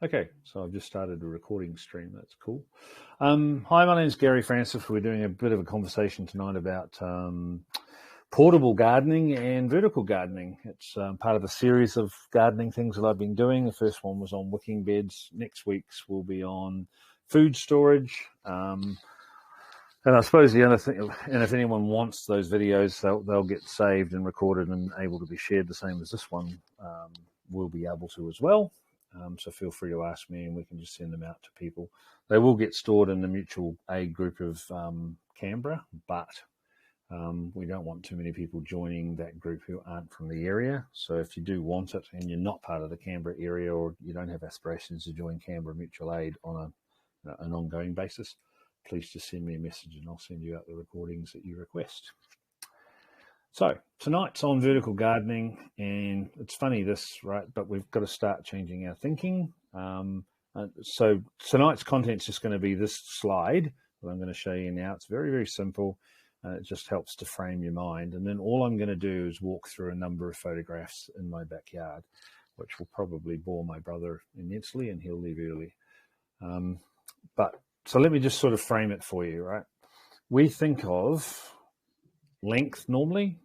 Okay, so I've just started a recording stream. That's cool. Hi, my name is Gary Francis. We're doing a bit of a conversation tonight about portable gardening and vertical gardening. It's part of a series of gardening things that I've been doing. The first one was on wicking beds. Next week's will be on food storage. And I suppose the other thing, and if anyone wants those videos, they'll get saved and recorded and able to be shared the same as this one. We'll be able to as well. So feel free to ask me and we can just send them out to people. They will get stored in the mutual aid group of Canberra, but we don't want too many people joining that group who aren't from the area. So if you do want it and you're not part of the Canberra area, or you don't have aspirations to join Canberra Mutual Aid on an ongoing basis, please just send me a message and I'll send you out the recordings that you request. So tonight's on vertical gardening, and it's funny right? But we've got to start changing our thinking. So tonight's content's just going to be this slide that I'm going to show you now. It's very, very simple. It just helps to frame your mind. And then all I'm going to do is walk through a number of photographs in my backyard, which will probably bore my brother immensely, and he'll leave early. So let me just sort of frame it for you, right? We think of length normally,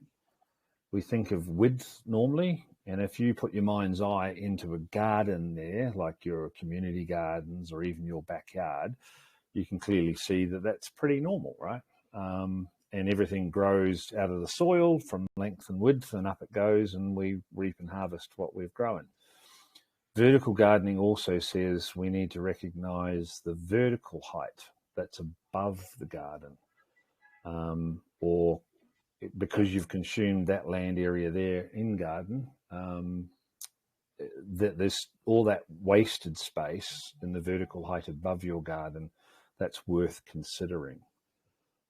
we think of width normally, and if you put your mind's eye into a garden there, like your community gardens or even your backyard, you can clearly see that that's pretty normal, right? And everything grows out of the soil from length and width, and up it goes, and we reap and harvest what we've grown. Vertical gardening also says we need to recognize the vertical height that's above the garden, or because you've consumed that land area there in garden, that there's all that wasted space in the vertical height above your garden that's worth considering.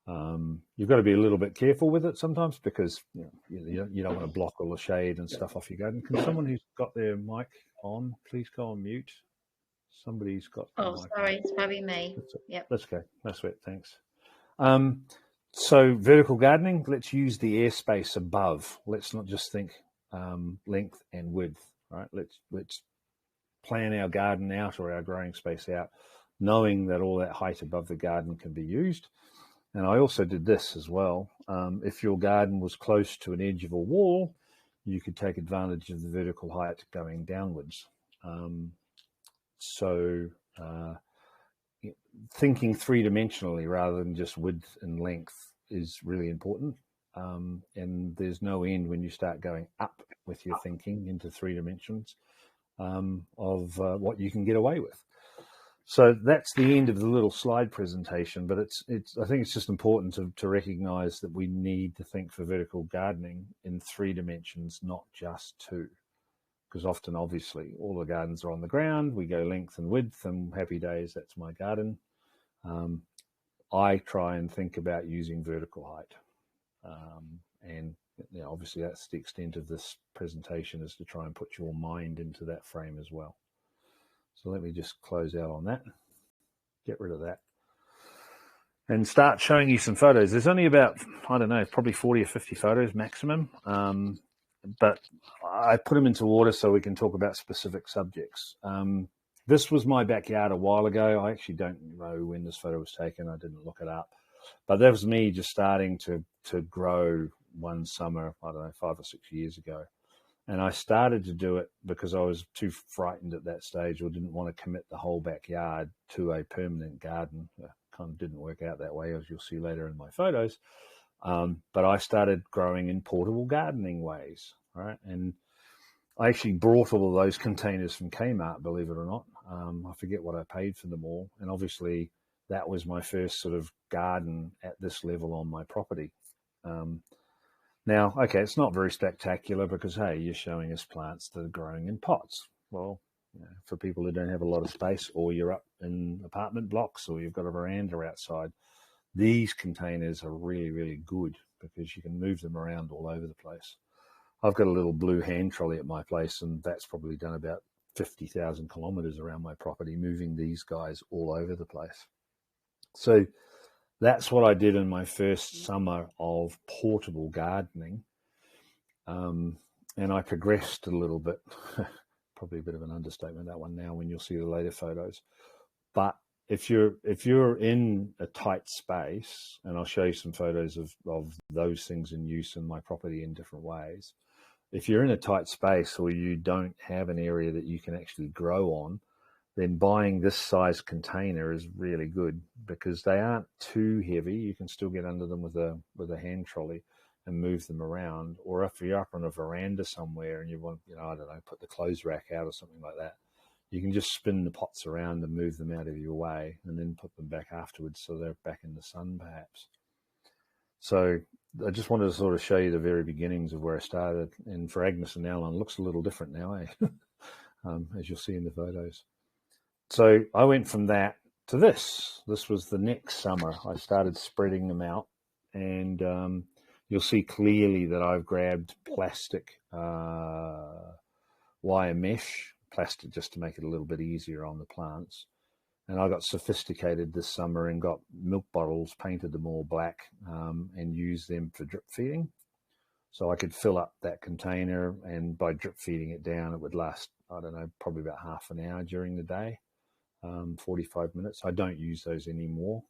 You've got to be a little bit careful with it sometimes, because you don't want to block all the shade and stuff off your garden. Can someone who's got their mic on please go on mute? Somebody's got the mic sorry, on. it's probably me. Yep. That's okay. That's it. Thanks. So vertical gardening, let's use the airspace above. Let's not just think length and width, right? Let's plan our garden out, or our growing space out, knowing that all that height above the garden can be used. And I also did this as well. If your garden was close to an edge of a wall, you could take advantage of the vertical height going downwards. Thinking three-dimensionally rather than just width and length is really important. And there's no end when you start going up with your thinking into 3 dimensions of what you can get away with. So that's the end of the little slide presentation, but I think it's just important to recognize that we need to think for vertical gardening in 3 dimensions, not just 2. Because often, obviously, all the gardens are on the ground. We go length and width, and happy days, that's my garden. I try and think about using vertical height. And obviously, that's the extent of this presentation, is to try and put your mind into that frame as well. So let me just close out on that, get rid of that, and start showing you some photos. There's only about, I don't know, probably 40 or 50 photos maximum. But I put them into order so we can talk about specific subjects. This was my backyard a while ago. I actually don't know when this photo was taken. I didn't look it up. But that was me just starting to grow one summer, I don't know, 5 or 6 years ago. And I started to do it because I was too frightened at that stage, or didn't want to commit the whole backyard to a permanent garden. It kind of didn't work out that way, as you'll see later in my photos. But I started growing in portable gardening ways, right? And I actually brought all of those containers from Kmart, believe it or not. I forget what I paid for them all. And obviously that was my first sort of garden at this level on my property. Now, okay, it's not very spectacular because, hey, you're showing us plants that are growing in pots. Well, for people who don't have a lot of space, or you're up in apartment blocks, or you've got a veranda outside, these containers are really, really good because you can move them around all over the place. I've got a little blue hand trolley at my place, and that's probably done about 50,000 kilometers around my property, moving these guys all over the place. So that's what I did in my first summer of portable gardening. And I progressed a little bit probably a bit of an understatement, that one now, when you'll see the later photos. But if you're in a tight space, and I'll show you some photos of those things in use in my property in different ways. If you're in a tight space or you don't have an area that you can actually grow on, then buying this size container is really good, because they aren't too heavy. You can still get under them with a hand trolley and move them around. Or if you're up on a veranda somewhere and you want, I don't know, put the clothes rack out or something like that, you can just spin the pots around and move them out of your way, and then put them back afterwards so they're back in the sun, perhaps. So I just wanted to sort of show you the very beginnings of where I started. And for Agnes and Alan, it looks a little different now, as you'll see in the photos. So I went from that to this. This was the next summer. I started spreading them out, and you'll see clearly that I've grabbed plastic wire mesh, plastic just to make it a little bit easier on the plants. And I got sophisticated this summer and got milk bottles, painted them all black, and used them for drip feeding. So I could fill up that container, and by drip feeding it down, it would last, I don't know, probably about half an hour during the day, 45 minutes. I don't use those anymore.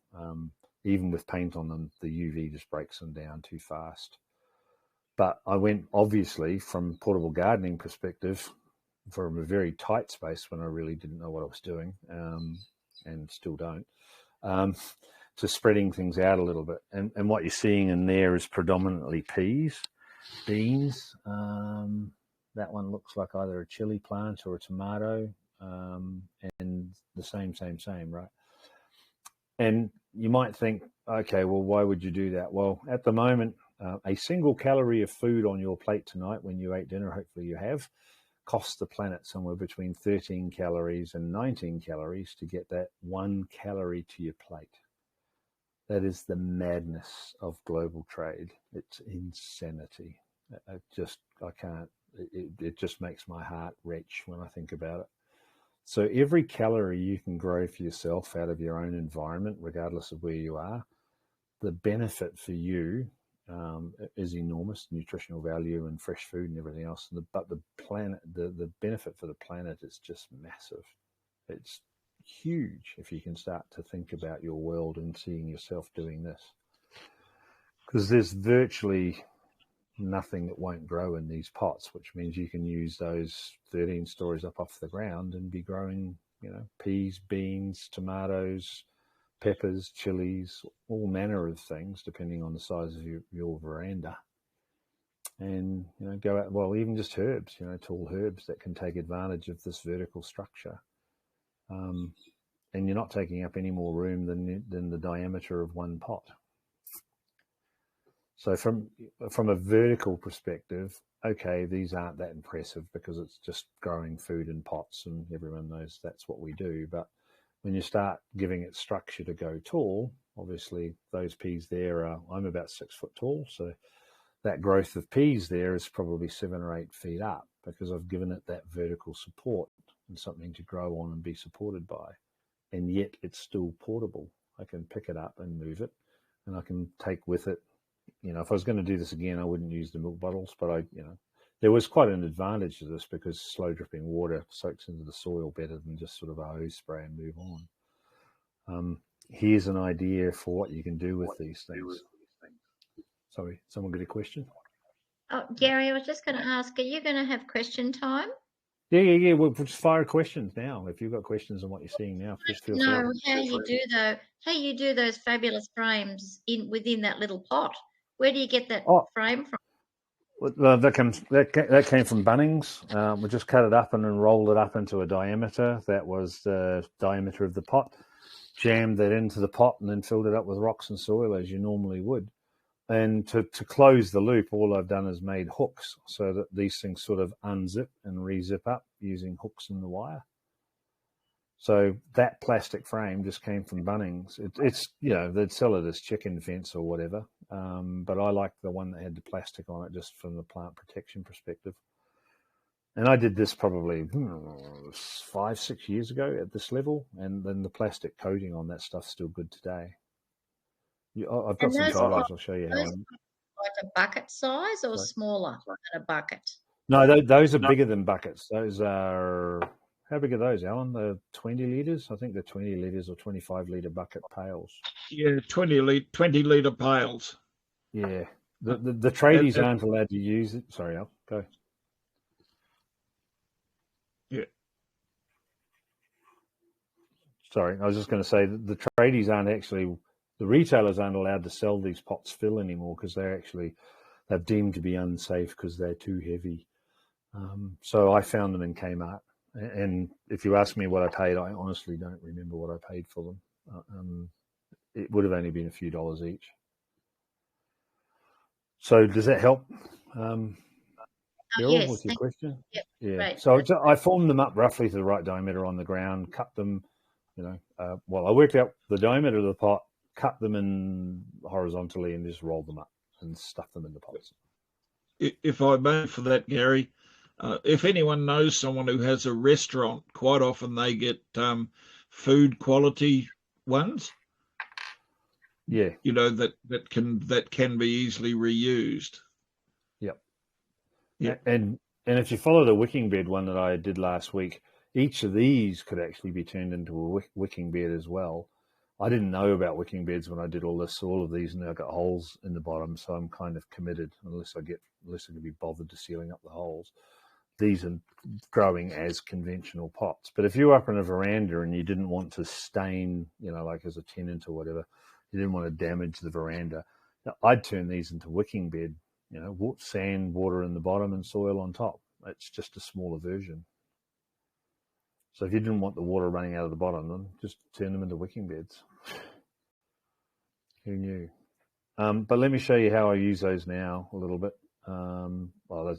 Even with paint on them, the UV just breaks them down too fast. But I went, obviously, from portable gardening perspective, from a very tight space when I really didn't know what I was doing, and still don't, to spreading things out a little bit. And what you're seeing in there is predominantly peas, beans. That one looks like either a chili plant or a tomato, and the same, right? And you might think, okay, well, why would you do that? Well, at the moment, a single calorie of food on your plate tonight when you ate dinner, hopefully you have, costs the planet somewhere between 13 calories and 19 calories to get that 1 calorie to your plate. That is the madness of global trade. It's insanity. I can't, it just makes my heart retch when I think about it. So every calorie you can grow for yourself out of your own environment, regardless of where you are, the benefit for you is enormous, nutritional value and fresh food and everything else. But the planet, the benefit for the planet is just massive. It's huge if you can start to think about your world and seeing yourself doing this. Because there's virtually nothing that won't grow in these pots, which means you can use those 13 stories up off the ground and be growing, peas, beans, tomatoes, peppers, chilies, all manner of things, depending on the size of your veranda. And, go out, well, even just herbs, tall herbs that can take advantage of this vertical structure. And you're not taking up any more room than the diameter of one pot. So from a vertical perspective, okay, these aren't that impressive because it's just growing food in pots and everyone knows that's what we do. But when you start giving it structure to go tall, obviously those peas there I'm about 6 foot tall. So that growth of peas there is probably 7 or 8 feet up because I've given it that vertical support and something to grow on and be supported by. And yet it's still portable. I can pick it up and move it, and I can take with it. If I was going to do this again, I wouldn't use the milk bottles, but there was quite an advantage to this because slow dripping water soaks into the soil better than just sort of a hose spray and move on. Here's an idea for what you can do with these things. Sorry, someone got a question? Oh, Gary, I was just going to ask, are you going to have question time? Yeah. We'll just fire questions now. If you've got questions on what you're seeing now, please feel free. How you do those fabulous frames within that little pot. Where do you get that frame from? Well, that came from Bunnings. We just cut it up and then rolled it up into a diameter. That was the diameter of the pot. Jammed that into the pot and then filled it up with rocks and soil as you normally would. And to close the loop, all I've done is made hooks so that these things sort of unzip and re-zip up using hooks in the wire. So that plastic frame just came from Bunnings. It's they'd sell it as chicken fence or whatever, but I like the one that had the plastic on it just from the plant protection perspective. And I did this probably 5-6 years ago at this level, and then the plastic coating on that stuff's still good today. I've got some photos. I'll show you how. Like a bucket size or smaller than a bucket? No, those are bigger than buckets. Those are, how big are those, Alan? They're 20 litres? I think they're 20 litres or 25 litre bucket pails. Yeah, 20 litre pails. Yeah. The tradies aren't allowed to use it. Sorry, Al, go. Yeah. Sorry, I was just going to say that the tradies aren't actually, the retailers aren't allowed to sell these pots fill anymore because they're deemed to be unsafe because they're too heavy. So I found them in Kmart. And if you ask me what I paid, I honestly don't remember what I paid for them. It would have only been a few dollars each. So does that help, Beryl, yes, with your question? Yep. Yeah. Right. So I formed them up roughly to the right diameter on the ground, cut them, I worked out the diameter of the pot, cut them in horizontally and just rolled them up and stuffed them in the pots. If I may for that, Gary, if anyone knows someone who has a restaurant, quite often they get food quality ones. Yeah. That can be easily reused. Yep. Yeah. And if you follow the wicking bed one that I did last week, each of these could actually be turned into a wicking bed as well. I didn't know about wicking beds when I did all of these, and I've got holes in the bottom, so I'm kind of committed unless I can be bothered to sealing up the holes. These are growing as conventional pots. But if you're up in a veranda and you didn't want to stain, like as a tenant or whatever, you didn't want to damage the veranda, I'd turn these into wicking bed, sand, water in the bottom and soil on top. It's just a smaller version. So if you didn't want the water running out of the bottom, then just turn them into wicking beds. Who knew? But let me show you how I use those now a little bit.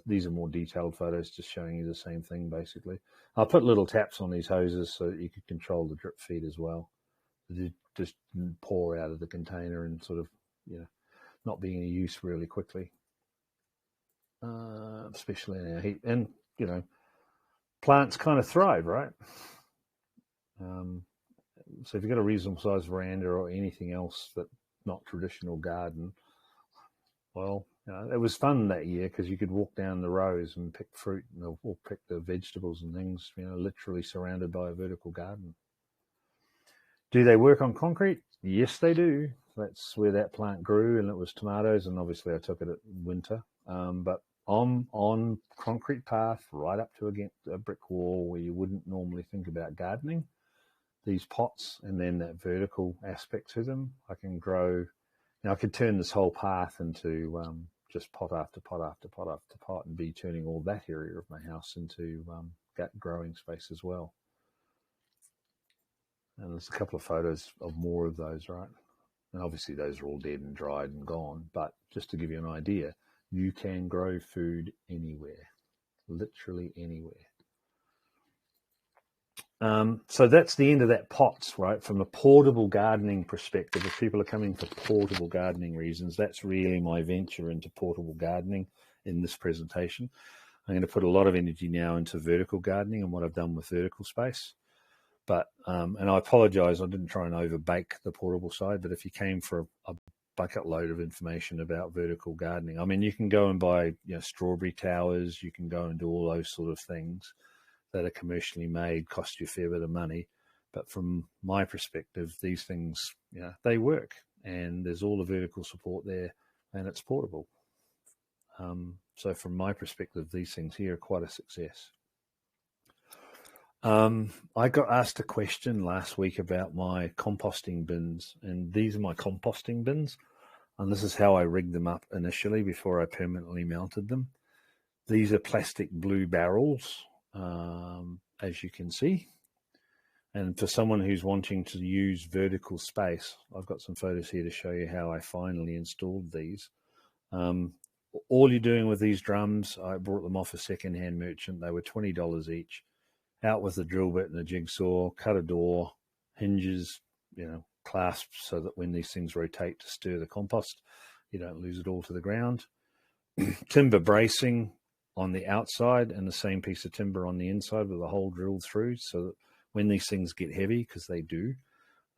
These are more detailed photos, just showing you the same thing, basically. I'll put little taps on these hoses so that you can control the drip feed as well. You just pour out of the container and sort of, not being in use really quickly, especially in our heat. And, plants kind of thrive, right? So if you've got a reasonable sized veranda or anything else that's not traditional garden, well, it was fun that year because you could walk down the rows and pick fruit or pick the vegetables and things, literally surrounded by a vertical garden. Do they work on concrete? Yes, they do. That's where that plant grew, and it was tomatoes, and obviously I took it at winter. But on concrete path right up to against a brick wall where you wouldn't normally think about gardening, these pots and then that vertical aspect to them, I can grow. I could turn this whole path into just pot after pot after pot after pot and be turning all that area of my house into growing space as well. And there's a couple of photos of more of those, right? And obviously those are all dead and dried and gone, but just to give you an idea, you can grow food anywhere, literally anywhere. So that's the end of that pots, right? From a portable gardening perspective, if people are coming for portable gardening reasons, that's really my venture into portable gardening in this presentation. I'm going to put a lot of energy now into vertical gardening and what I've done with vertical space. But, and I apologize, I didn't try and overbake the portable side, but if you came for a bucket load of information about vertical gardening, I mean, you can go and buy, strawberry towers, you can go and do all those sort of things that are commercially made, cost you a fair bit of money. But from my perspective, these things, they work, and there's all the vertical support there, and it's portable. So from my perspective, these things here are quite a success. I got asked a question last week about my composting bins, and these are my composting bins, and this is how I rigged them up initially before I permanently mounted them. These are plastic blue barrels, as you can see. And for someone who's wanting to use vertical space, I've got some photos here to show you how I finally installed these. All you're doing with these drums, I bought them off a second-hand merchant. They were $20 each. Out with a drill bit and a jigsaw, cut a door, hinges, clasps so that when these things rotate to stir the compost, you don't lose it all to the ground. Timber bracing on the outside and the same piece of timber on the inside with a hole drilled through so that when these things get heavy, because they do,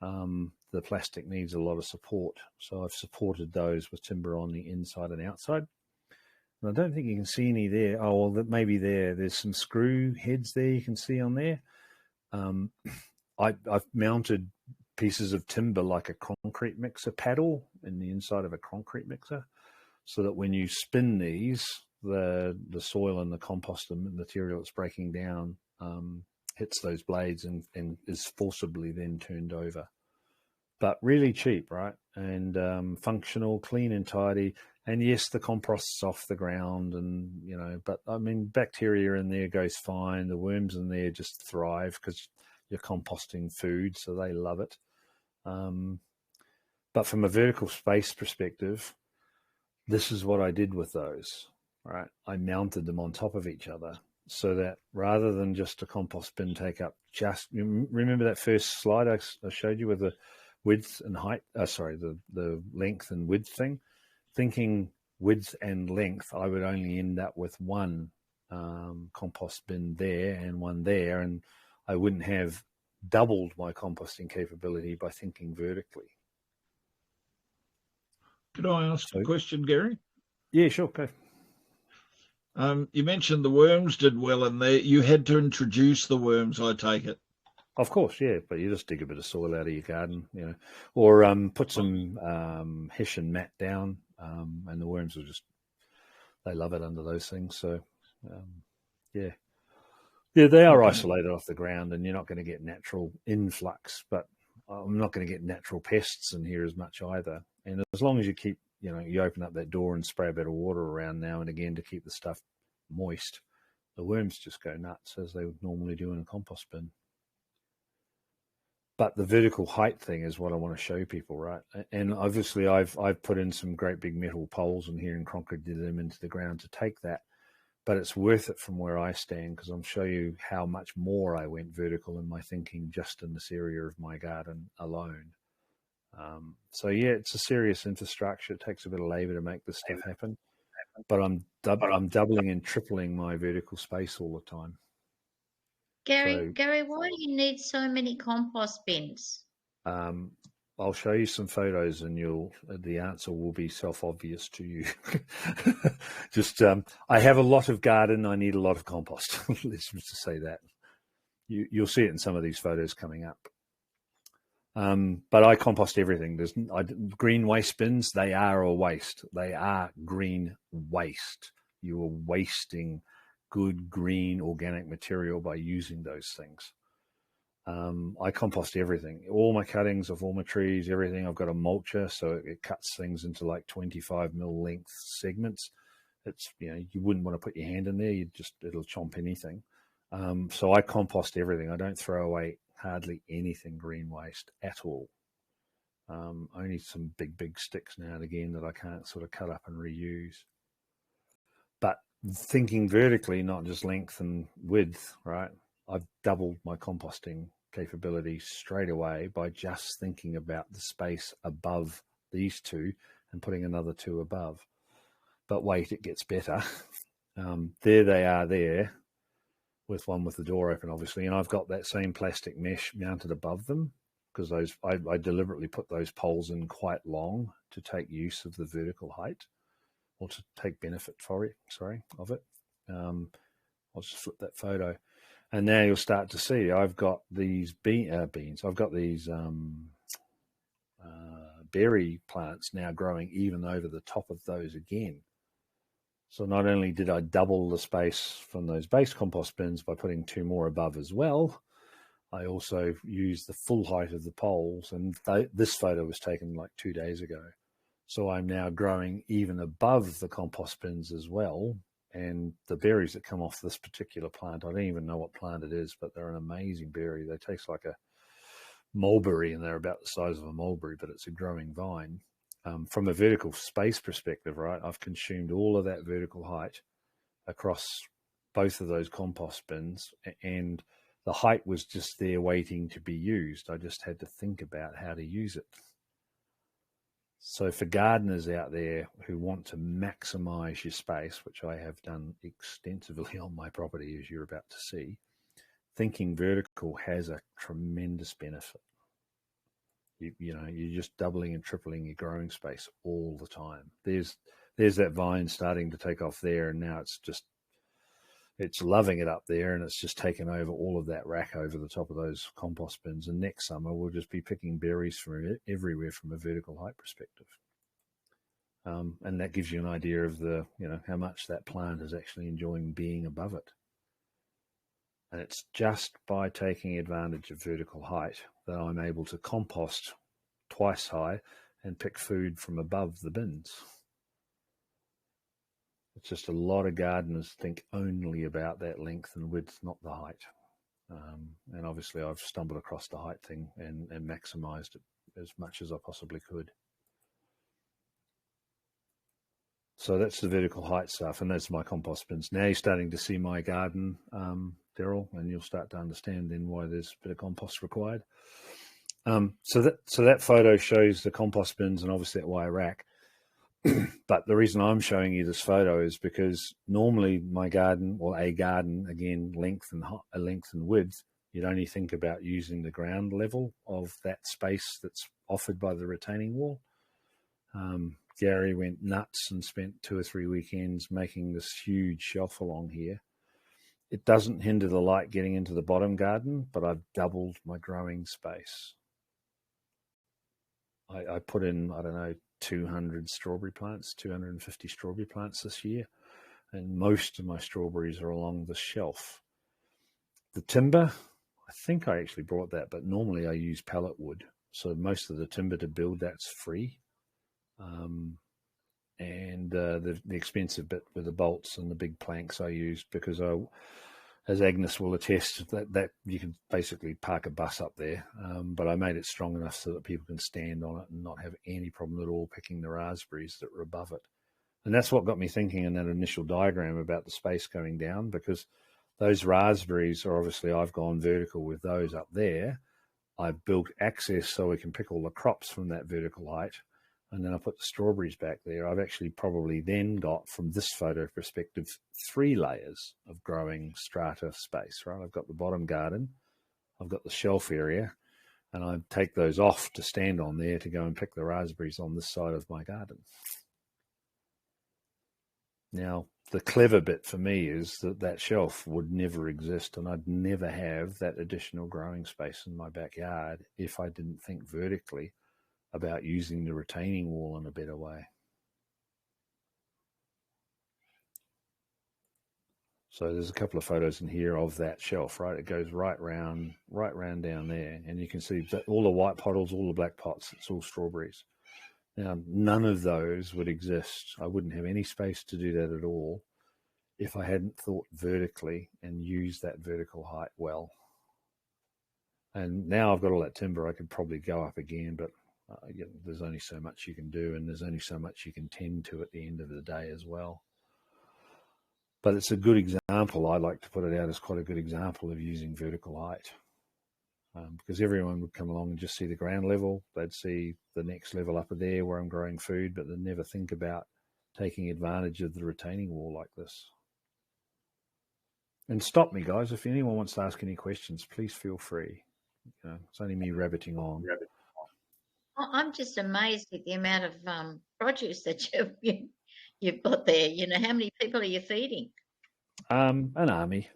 the plastic needs a lot of support. So I've supported those with timber on the inside and outside. And I don't think you can see any there. Oh, well, maybe there's some screw heads there you can see on there. I've mounted pieces of timber like a concrete mixer paddle in the inside of a concrete mixer, so that when you spin these, the soil and the compost and material that's breaking down hits those blades and is forcibly then turned over. But really cheap, right? And functional, clean and tidy. And yes, the compost's off the ground, and but I mean, bacteria in there goes fine. The worms in there just thrive because you're composting food, so they love it. But from a vertical space perspective, this is what I did with those. Right, I mounted them on top of each other so that rather than just a compost bin take up remember that first slide I showed you with the width and height, the length and width thing, thinking width and length, I would only end up with one compost bin there and one there, and I wouldn't have doubled my composting capability by thinking vertically. Could I ask a question, Gary? Yeah, sure, go. You mentioned the worms did well in there. You had to introduce the worms, I take it. Of course, yeah, but you just dig a bit of soil out of your garden, or put some hessian mat down, and the worms will they love it under those things. So, yeah, they are isolated off the ground, and you're not going to get natural influx, but I'm not going to get natural pests in here as much either. And as long as you keep, you open up that door and spray a bit of water around now and again to keep the stuff moist, the worms just go nuts as they would normally do in a compost bin. But the vertical height thing is what I want to show people, right? And obviously I've put in some great big metal poles in here and concreted them into the ground to take that. But it's worth it from where I stand, because I'll show you how much more I went vertical in my thinking just in this area of my garden alone. So yeah, it's a serious infrastructure. It takes a bit of labor to make this stuff happen. But I'm doubling and tripling my vertical space all the time. Gary, why do you need so many compost bins? I'll show you some photos, and the answer will be self-obvious to you. Just, I have a lot of garden. I need a lot of compost. Let's just say that. You'll see it in some of these photos coming up. But I compost everything. Green waste bins. They are a waste. They are green waste. You are wasting good green organic material by using those things. I compost everything, all my cuttings of all my trees, everything. I've got a mulcher, so it cuts things into like 25 mil length segments. It's, you wouldn't want to put your hand in there. It'll chomp anything. So I compost everything. I don't throw away hardly anything green waste at all. Only some big sticks now and again that I can't sort of cut up and reuse. But thinking vertically, not just length and width, right? I've doubled my composting capability straight away by just thinking about the space above these two and putting another two above. But wait, it gets better. There they are there, with one with the door open, obviously, and I've got that same plastic mesh mounted above them, because I deliberately put those poles in quite long to take use of the vertical height, or to take benefit of it. I'll just flip that photo. And now you'll start to see I've got these beans. I've got these berry plants now growing even over the top of those again. So not only did I double the space from those base compost bins by putting two more above as well, I also used the full height of the poles. And this photo was taken like 2 days ago. So I'm now growing even above the compost bins as well. And the berries that come off this particular plant, I don't even know what plant it is, but they're an amazing berry. They taste like a mulberry, and they're about the size of a mulberry, but it's a growing vine. From a vertical space perspective, right, I've consumed all of that vertical height across both of those compost bins, and the height was just there waiting to be used. I just had to think about how to use it. So for gardeners out there who want to maximize your space, which I have done extensively on my property, as you're about to see, thinking vertical has a tremendous benefit. You're just doubling and tripling your growing space all the time. There's there's that vine starting to take off there, and now it's loving it up there, and it's just taken over all of that rack over the top of those compost bins. And next summer we'll just be picking berries from everywhere from a vertical height perspective. And that gives you an idea of how much that plant is actually enjoying being above it. And it's just by taking advantage of vertical height that I'm able to compost twice high and pick food from above the bins. It's just a lot of gardeners think only about that length and width, not the height. And obviously I've stumbled across the height thing and maximized it as much as I possibly could. So that's the vertical height stuff, and that's my compost bins. Now you're starting to see my garden, Daryl, and you'll start to understand then why there's a bit of compost required. So that photo shows the compost bins and obviously that wire rack. But the reason I'm showing you this photo is because normally my garden, or a garden, again, length and width, you'd only think about using the ground level of that space that's offered by the retaining wall. Gary went nuts and spent 2 or 3 weekends making this huge shelf along here. It doesn't hinder the light getting into the bottom garden, but I've doubled my growing space. I put in, 200 strawberry plants, 250 strawberry plants this year, and most of my strawberries are along the shelf. The timber, I think I actually brought that, but normally I use pallet wood. So most of the timber to build that's free. And the expensive bit with the bolts and the big planks I used, because as Agnes will attest, that you can basically park a bus up there, but I made it strong enough so that people can stand on it and not have any problem at all picking the raspberries that were above it. And that's what got me thinking in that initial diagram about the space going down, because those raspberries are obviously, I've gone vertical with those up there. I've built access so we can pick all the crops from that vertical height. And then I put the strawberries back there. I've actually probably then got, from this photo perspective, 3 layers of growing strata space, right? I've got the bottom garden, I've got the shelf area, and I take those off to stand on there to go and pick the raspberries on this side of my garden. Now, the clever bit for me is that shelf would never exist, and I'd never have that additional growing space in my backyard if I didn't think vertically about using the retaining wall in a better way. So there's a couple of photos in here of that shelf, right? It goes right round down there, and you can see that all the white pottles, all the black pots, it's all strawberries. Now, none of those would exist. I wouldn't have any space to do that at all if I hadn't thought vertically and used that vertical height well. And now I've got all that timber, I could probably go up again, but there's only so much you can do, and there's only so much you can tend to at the end of the day as well. But it's a good example. I like to put it out as quite a good example of using vertical height, because everyone would come along and just see the ground level. They'd see the next level up there where I'm growing food, but they'd never think about taking advantage of the retaining wall like this. And stop me, guys. If anyone wants to ask any questions, please feel free. It's only me rabbiting on. I'm just amazed at the amount of produce that you've got there. How many people are you feeding? An army.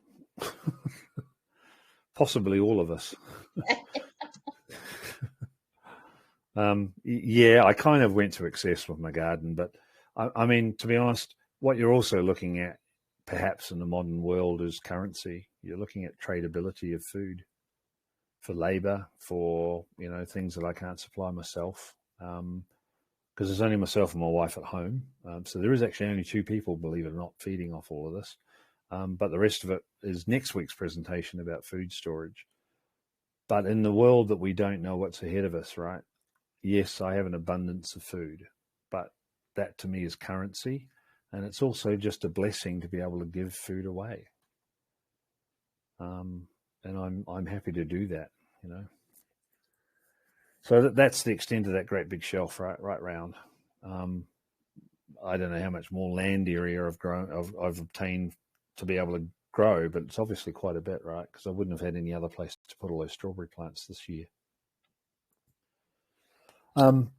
Possibly all of us. Yeah, I kind of went to excess with my garden, but I mean, to be honest, what you're also looking at perhaps in the modern world is currency. You're looking at tradability of food for labor, for things that I can't supply myself, because there's only myself and my wife at home. So there is actually only 2 people, believe it or not, feeding off all of this. But the rest of it is next week's presentation about food storage. But in the world that we don't know what's ahead of us, right? Yes, I have an abundance of food, but that to me is currency, and it's also just a blessing to be able to give food away. And I'm happy to do that, So that's the extent of that great big shelf right round. I don't know how much more land area I've obtained to be able to grow, but it's obviously quite a bit, right? Because I wouldn't have had any other place to put all those strawberry plants this year.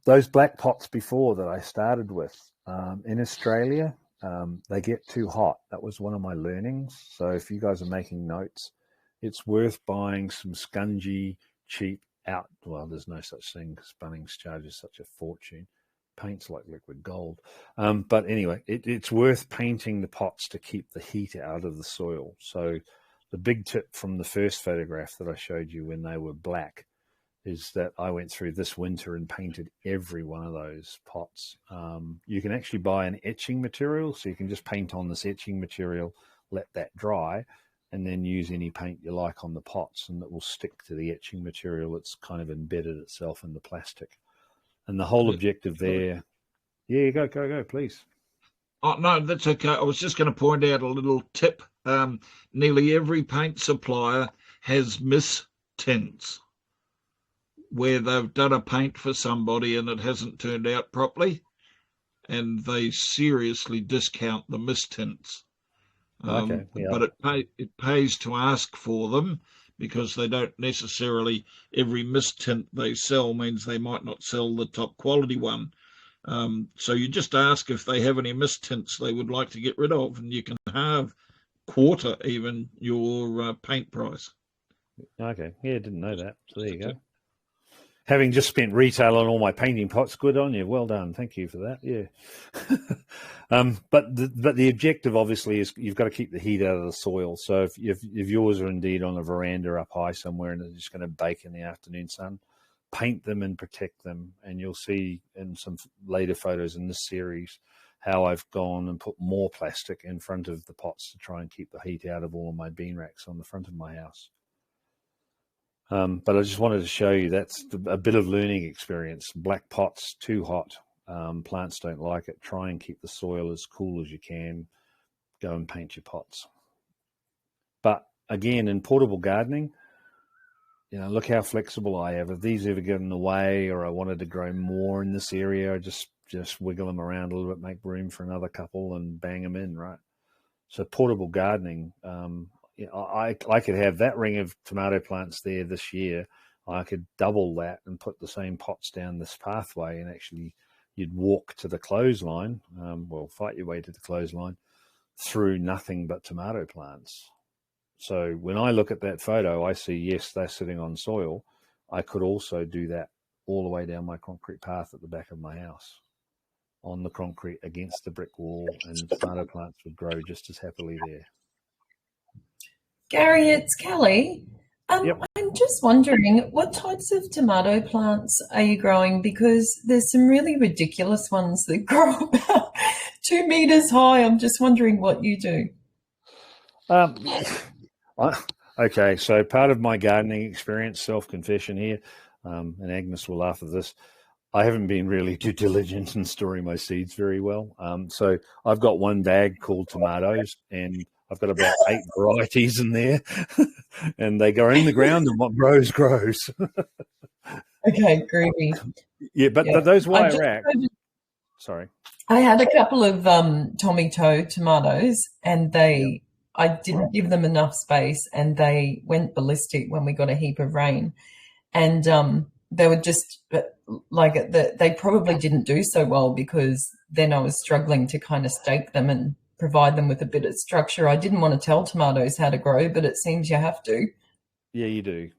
Those black pots before that I started with, In Australia, they get too hot. That was one of my learnings. So if you guys are making notes, it's worth buying some scungy, cheap well, there's no such thing because Bunnings charges such a fortune. Paint's like liquid gold. But anyway, it's worth painting the pots to keep the heat out of the soil. So the big tip from the first photograph that I showed you when they were black is that I went through this winter and painted every one of those pots. You can actually buy an etching material, so you can just paint on this etching material, let that dry, and then use any paint you like on the pots, and it will stick to the etching material. It's kind of embedded itself in the plastic. And the whole objective there... Yeah, go, please. Oh, no, that's okay. I was just going to point out a little tip. Nearly every paint supplier has mistints, where they've done a paint for somebody and it hasn't turned out properly, and they seriously discount the mistints. Okay, yeah. But it pays to ask for them, because they don't necessarily, every mistint they sell means they might not sell the top quality one. So you just ask if they have any mistints they would like to get rid of, and you can have quarter even your paint price. Okay, yeah, didn't know that. So there you go. Having just spent retail on all my painting pots, good on you. Well done. Thank you for that. Yeah. But the objective obviously is you've got to keep the heat out of the soil. So if yours are indeed on a veranda up high somewhere and they're just going to bake in the afternoon sun, paint them and protect them. And you'll see in some later photos in this series how I've gone and put more plastic in front of the pots to try and keep the heat out of all of my bean racks on the front of my house. But I just wanted to show you that's a bit of learning experience. Black pots, too hot. Plants don't like it. Try and keep the soil as cool as you can. Go and paint your pots. But again, in portable gardening, look how flexible I have. If these ever get in the way or I wanted to grow more in this area, I just wiggle them around a little bit, make room for another couple and bang them in, right? So portable gardening, I could have that ring of tomato plants there this year. I could double that and put the same pots down this pathway, and actually you'd walk to the clothesline, fight your way to the clothesline through nothing but tomato plants. So when I look at that photo, I see, yes, they're sitting on soil. I could also do that all the way down my concrete path at the back of my house, on the concrete against the brick wall, and tomato plants would grow just as happily there. Gary, it's Kelly. Yep. I'm just wondering, what types of tomato plants are you growing? Because there's some really ridiculous ones that grow about 2 meters high. I'm just wondering what you do. Okay, so part of my gardening experience, self-confession here, and Agnes will laugh at this, I haven't been really due diligent in storing my seeds very well. So I've got one bag called tomatoes, and I've got about 8 varieties in there, and they go in the ground, and what grows. Okay, groovy. Yeah, but those wire rack. Sorry. I had a couple of Tommy Toe tomatoes, and I didn't give them enough space, and they went ballistic when we got a heap of rain. And they were just they probably didn't do so well, because then I was struggling to kind of stake them and provide them with a bit of structure. I didn't want to tell tomatoes how to grow, but it seems you have to. Yeah, you do.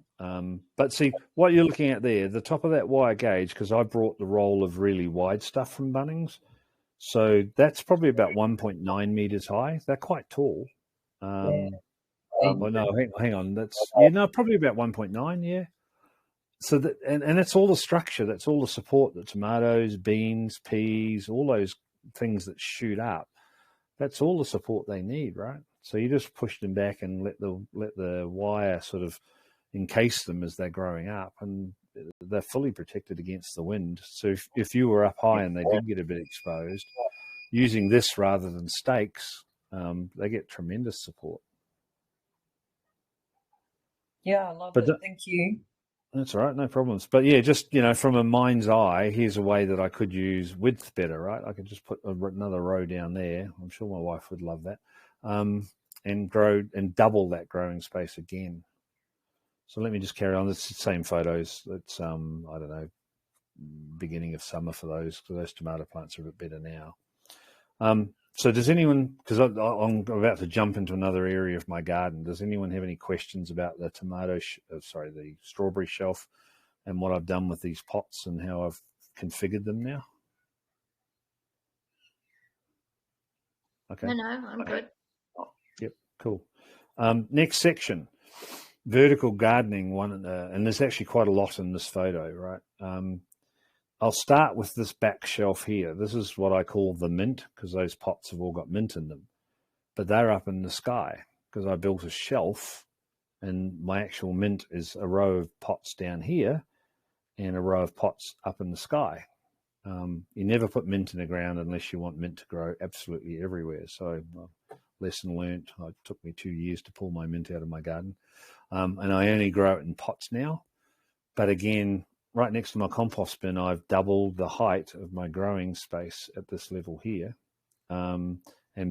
But see, what you're looking at there, the top of that wire gauge, because I brought the roll of really wide stuff from Bunnings, so that's probably about 1.9 meters high. They're quite tall. Well, no, hang on. That's probably about 1.9. Yeah. So that, and that's all the structure. That's all the support that tomatoes, beans, peas, all those things that shoot up. That's all the support they need, right? So you just push them back and let the wire sort of encase them as they're growing up, and they're fully protected against the wind. So if you were up high and they did get a bit exposed, using this rather than stakes, they get tremendous support. Yeah, I love it. Thank you. That's all right, no problems. But yeah, just, from a mind's eye, here's a way that I could use width better, right? I could just put another row down there. I'm sure my wife would love that. And grow and double that growing space again. So let me just carry on. It's the same photos. It's, I don't know, beginning of summer for those, because those tomato plants are a bit better now. So does anyone, because I'm about to jump into another area of my garden, does anyone have any questions about the the strawberry shelf and what I've done with these pots and how I've configured them now? Okay. No, I'm good. Yep, cool. Next section, vertical gardening one, and there's actually quite a lot in this photo, right? I'll start with this back shelf here. This is what I call the mint, because those pots have all got mint in them. But they're up in the sky, because I built a shelf, and my actual mint is a row of pots down here and a row of pots up in the sky. You never put mint in the ground unless you want mint to grow absolutely everywhere. So lesson learnt. It took me 2 years to pull my mint out of my garden. And I only grow it in pots now. But again, right next to my compost bin, I've doubled the height of my growing space at this level here, and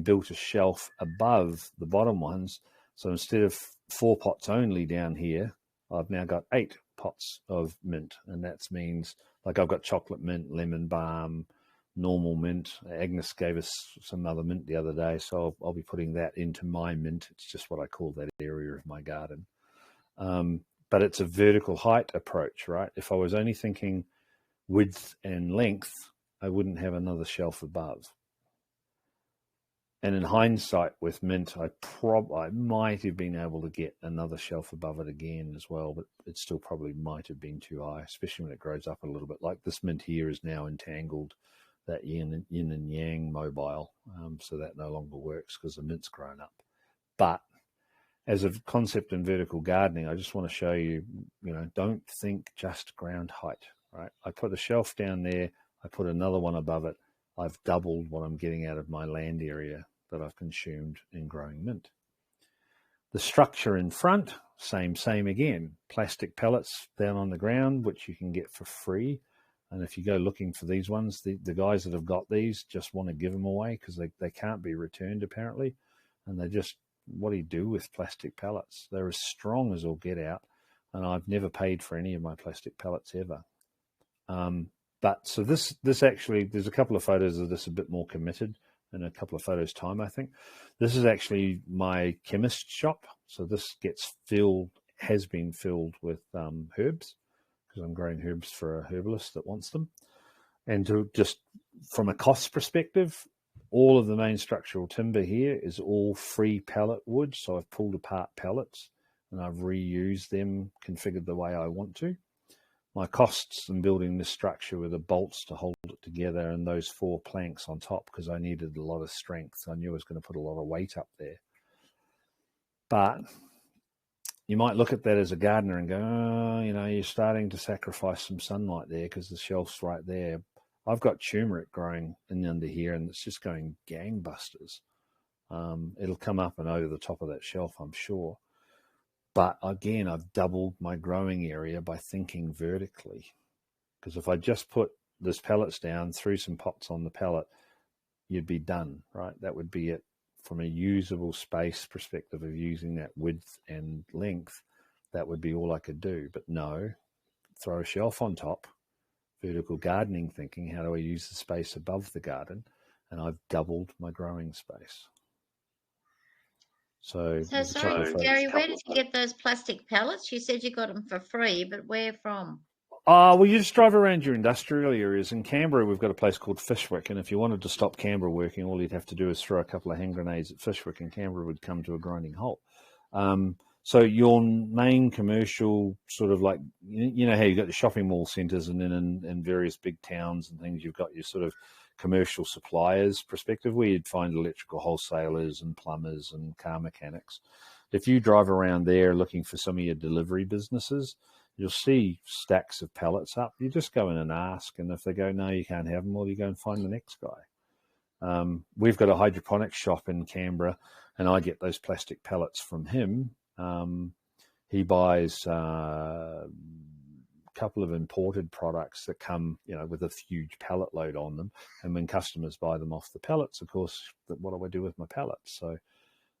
built a shelf above the bottom ones. So instead of 4 pots only down here, I've now got 8 pots of mint. And that means, like, I've got chocolate mint, lemon balm, normal mint. Agnes gave us some other mint the other day, so I'll be putting that into my mint. It's just what I call that area of my garden. But it's a vertical height approach, right? If I was only thinking width and length, I wouldn't have another shelf above. And in hindsight, with mint, I might have been able to get another shelf above it again as well, but it still probably might have been too high, especially when it grows up a little bit. Like this mint here is now entangled, that yin and yang mobile, so that no longer works because the mint's grown up. But as a concept in vertical gardening, I just want to show you, don't think just ground height, right? I put a shelf down there, I put another one above it, I've doubled what I'm getting out of my land area that I've consumed in growing mint. The structure in front, same again. Plastic pellets down on the ground, which you can get for free. And if you go looking for these ones, the guys that have got these just want to give them away because they can't be returned apparently. And they just, what do you do with plastic pellets? They're as strong as all get out. And I've never paid for any of my plastic pellets ever. But so this actually, there's a couple of photos of this a bit more committed in a couple of photos time, I think. This is actually my chemist shop. So this has been filled with herbs, because I'm growing herbs for a herbalist that wants them. And to just from a cost perspective, all of the main structural timber here is all free pellet wood. So I've pulled apart pellets and I've reused them, configured the way I want to. My costs in building this structure were the bolts to hold it together and those 4 planks on top, because I needed a lot of strength. I knew I was going to put a lot of weight up there. But you might look at that as a gardener and go, oh, you're starting to sacrifice some sunlight there because the shelf's right there. I've got turmeric growing in under here and it's just going gangbusters. It'll come up and over the top of that shelf, I'm sure. But again, I've doubled my growing area by thinking vertically. Because if I just put this pellets down, threw some pots on the pellet, you'd be done, right? That would be it. From a usable space perspective of using that width and length, that would be all I could do. But no, throw a shelf on top, vertical gardening thinking, how do I use the space above the garden? And I've doubled my growing space. So sorry, Gary, where did you get those plastic pellets? You said you got them for free, but where from? Well, you just drive around your industrial areas. In Canberra, we've got a place called Fishwick, and if you wanted to stop Canberra working, all you'd have to do is throw a couple of hand grenades at Fishwick, and Canberra would come to a grinding halt. So your main commercial sort of like, how you've got the shopping mall centres, and then in various big towns and things, you've got your sort of commercial suppliers perspective, where you'd find electrical wholesalers and plumbers and car mechanics. If you drive around there looking for some of your delivery businesses, you'll see stacks of pellets up. You just go in and ask, and if they go, no, you can't have them, well, you go and find the next guy. We've got a hydroponics shop in Canberra, and I get those plastic pellets from him. He buys a couple of imported products that come, with a huge pellet load on them. And when customers buy them off the pellets, of course, what do I do with my pellets? So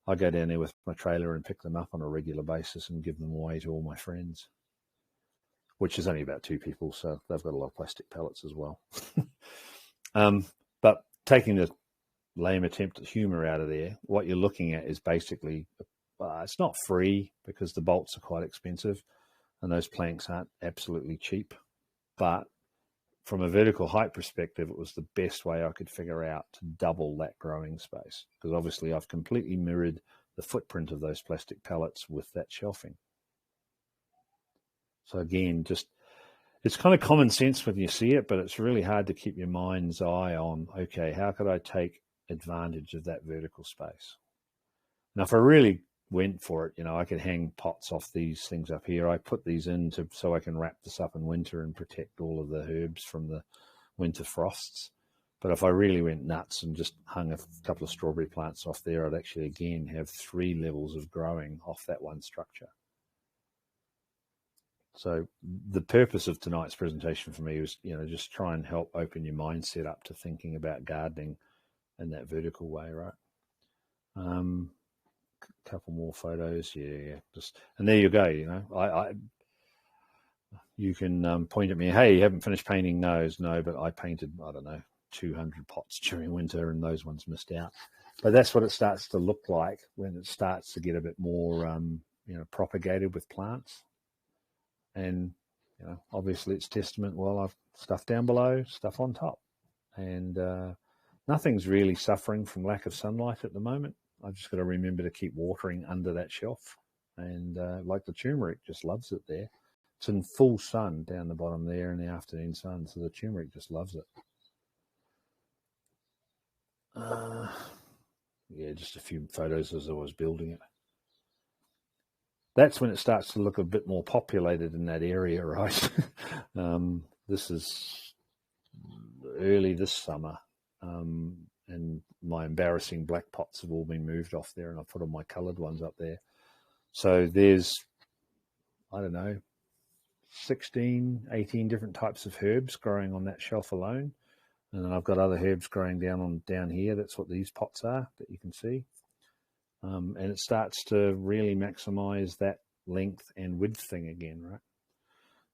I go down there with my trailer and pick them up on a regular basis and give them away to all my friends, which is only about 2 people. So they've got a lot of plastic pellets as well. But taking the lame attempt at humour out of there, what you're looking at is basically, it's not free because the bolts are quite expensive and those planks aren't absolutely cheap. But from a vertical height perspective, it was the best way I could figure out to double that growing space, because obviously I've completely mirrored the footprint of those plastic pallets with that shelving. So again, just, it's kind of common sense when you see it, but it's really hard to keep your mind's eye on, okay, how could I take advantage of that vertical space? Now, if I really went for it, you know, I could hang pots off these things up here. I put these in so I can wrap this up in winter and protect all of the herbs from the winter frosts. But if I really went nuts and just hung a couple of strawberry plants off there, I'd actually, again, have 3 levels of growing off that one structure. So the purpose of tonight's presentation for me was, you know, just try and help open your mindset up to thinking about gardening in that vertical way, right? Couple more photos, yeah. Just, and there you go. You know, you can point at me. Hey, you haven't finished painting those? No, but I painted, I don't know, 200 pots during winter, and those ones missed out. But that's what it starts to look like when it starts to get a bit more, you know, propagated with plants. And you know, obviously it's testament. Well, I've stuff down below, stuff on top, and nothing's really suffering from lack of sunlight at the moment. I've just got to remember to keep watering under that shelf. And like the turmeric just loves it there. It's in full sun down the bottom there in the afternoon sun. So the turmeric just loves it. Yeah, just a few photos as I was building it. That's when it starts to look a bit more populated in that area, right? This is early this summer. And my embarrassing black pots have all been moved off there, and I put all my coloured ones up there. So there's, I don't know, 16, 18 different types of herbs growing on that shelf alone. And then I've got other herbs growing down here. That's what these pots are that you can see. And it starts to really maximise that length and width thing again, right?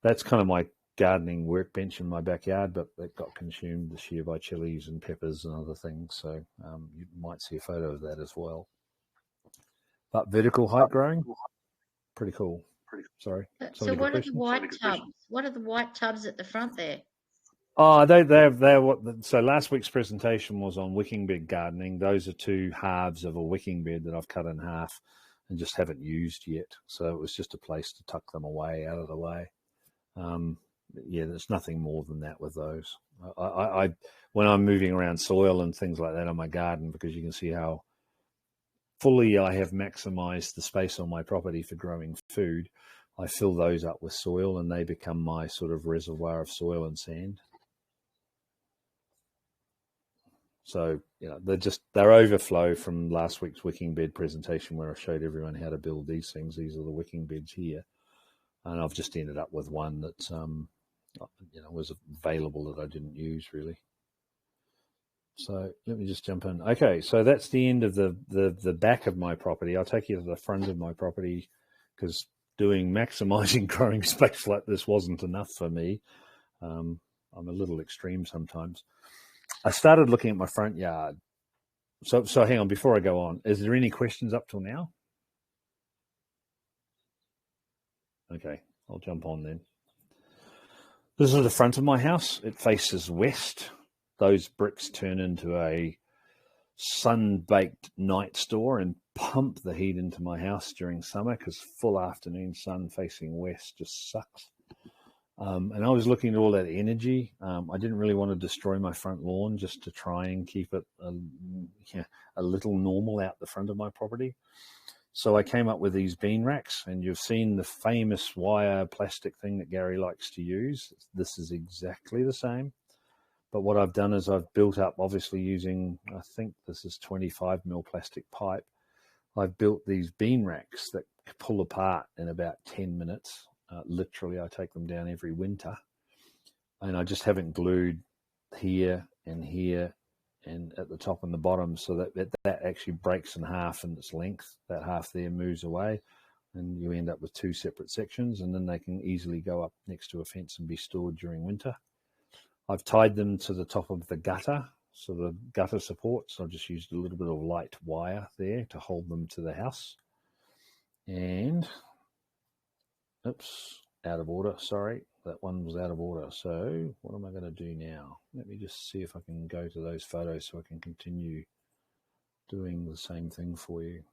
That's kind of my gardening workbench in my backyard, but it got consumed this year by chilies and peppers and other things. So you might see a photo of that as well. But vertical height growing, pretty cool. Sorry. So what are the white tubs? What are the white tubs at the front there? Oh, they're what. So last week's presentation was on wicking bed gardening. Those are 2 halves of a wicking bed that I've cut in half and just haven't used yet. So it was just a place to tuck them away out of the way. Yeah, there's nothing more than that with those. I when I'm moving around soil and things like that on my garden, because you can see how fully I have maximized the space on my property for growing food, I fill those up with soil and they become my sort of reservoir of soil and sand. So, you know, they're overflow from last week's wicking bed presentation where I showed everyone how to build these things. These are the wicking beds here. And I've just ended up with one that, you know, was available that I didn't use really. So let me just jump in. Okay, so that's the end of the back of my property. I'll take you to the front of my property because maximizing growing space like this wasn't enough for me. I'm a little extreme sometimes. I started looking at my front yard. So hang on, before I go on, is there any questions up till now? Okay, I'll jump on then. This is the front of my house. It faces west. Those bricks turn into a sun-baked night store and pump the heat into my house during summer because full afternoon sun facing west just sucks. And I was looking at all that energy. I didn't really want to destroy my front lawn just to try and keep it a little normal out the front of my property. So I came up with these bean racks, and you've seen the famous wire plastic thing that Gary likes to use. This is exactly the same. But what I've done is I've built up, obviously using, I think this is 25 mil plastic pipe. I've built these bean racks that pull apart in about 10 minutes. Literally, I take them down every winter. And I just haven't glued here and here and at the top and the bottom so that actually breaks in half in its length. That half there moves away and you end up with 2 separate sections, and then they can easily go up next to a fence and be stored during winter. I've tied them to the top of the gutter so the gutter supports. I just used a little bit of light wire there to hold them to the house. And, oops, out of order, sorry. That one was out of order. So what am I going to do now? Let me just see if I can go to those photos so I can continue doing the same thing for you.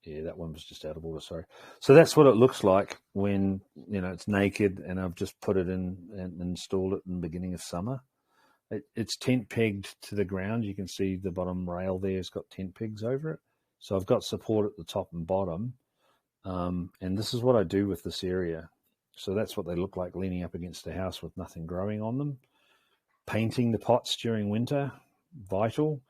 Yeah, that one was just out of order, sorry. So that's what it looks like when, it's naked and I've just put it in and installed it in the beginning of summer. It's tent pegged to the ground. You can see the bottom rail there has got tent pegs over it. So I've got support at the top and bottom. And this is what I do with this area. So that's what they look like leaning up against the house with nothing growing on them. Painting the pots during winter, vital.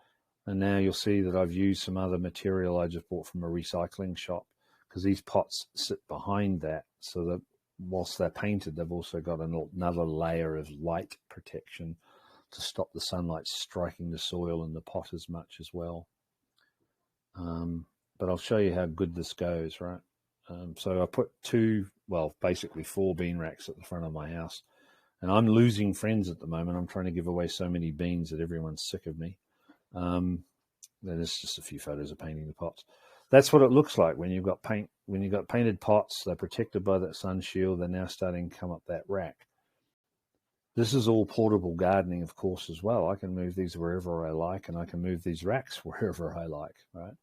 And now you'll see that I've used some other material I just bought from a recycling shop, because these pots sit behind that, so that whilst they're painted, they've also got another layer of light protection to stop the sunlight striking the soil and the pot as much as well. But I'll show you how good this goes, right? So I put basically 4 bean racks at the front of my house, and I'm losing friends at the moment. I'm trying to give away so many beans that everyone's sick of me. There's just a few photos of painting the pots. That's what it looks like when you've got paint. When you've got painted pots, they're protected by that sun shield. They're now starting to come up that rack. This is all portable gardening, of course, as well. I can move these wherever I like, and I can move these racks wherever I like, right?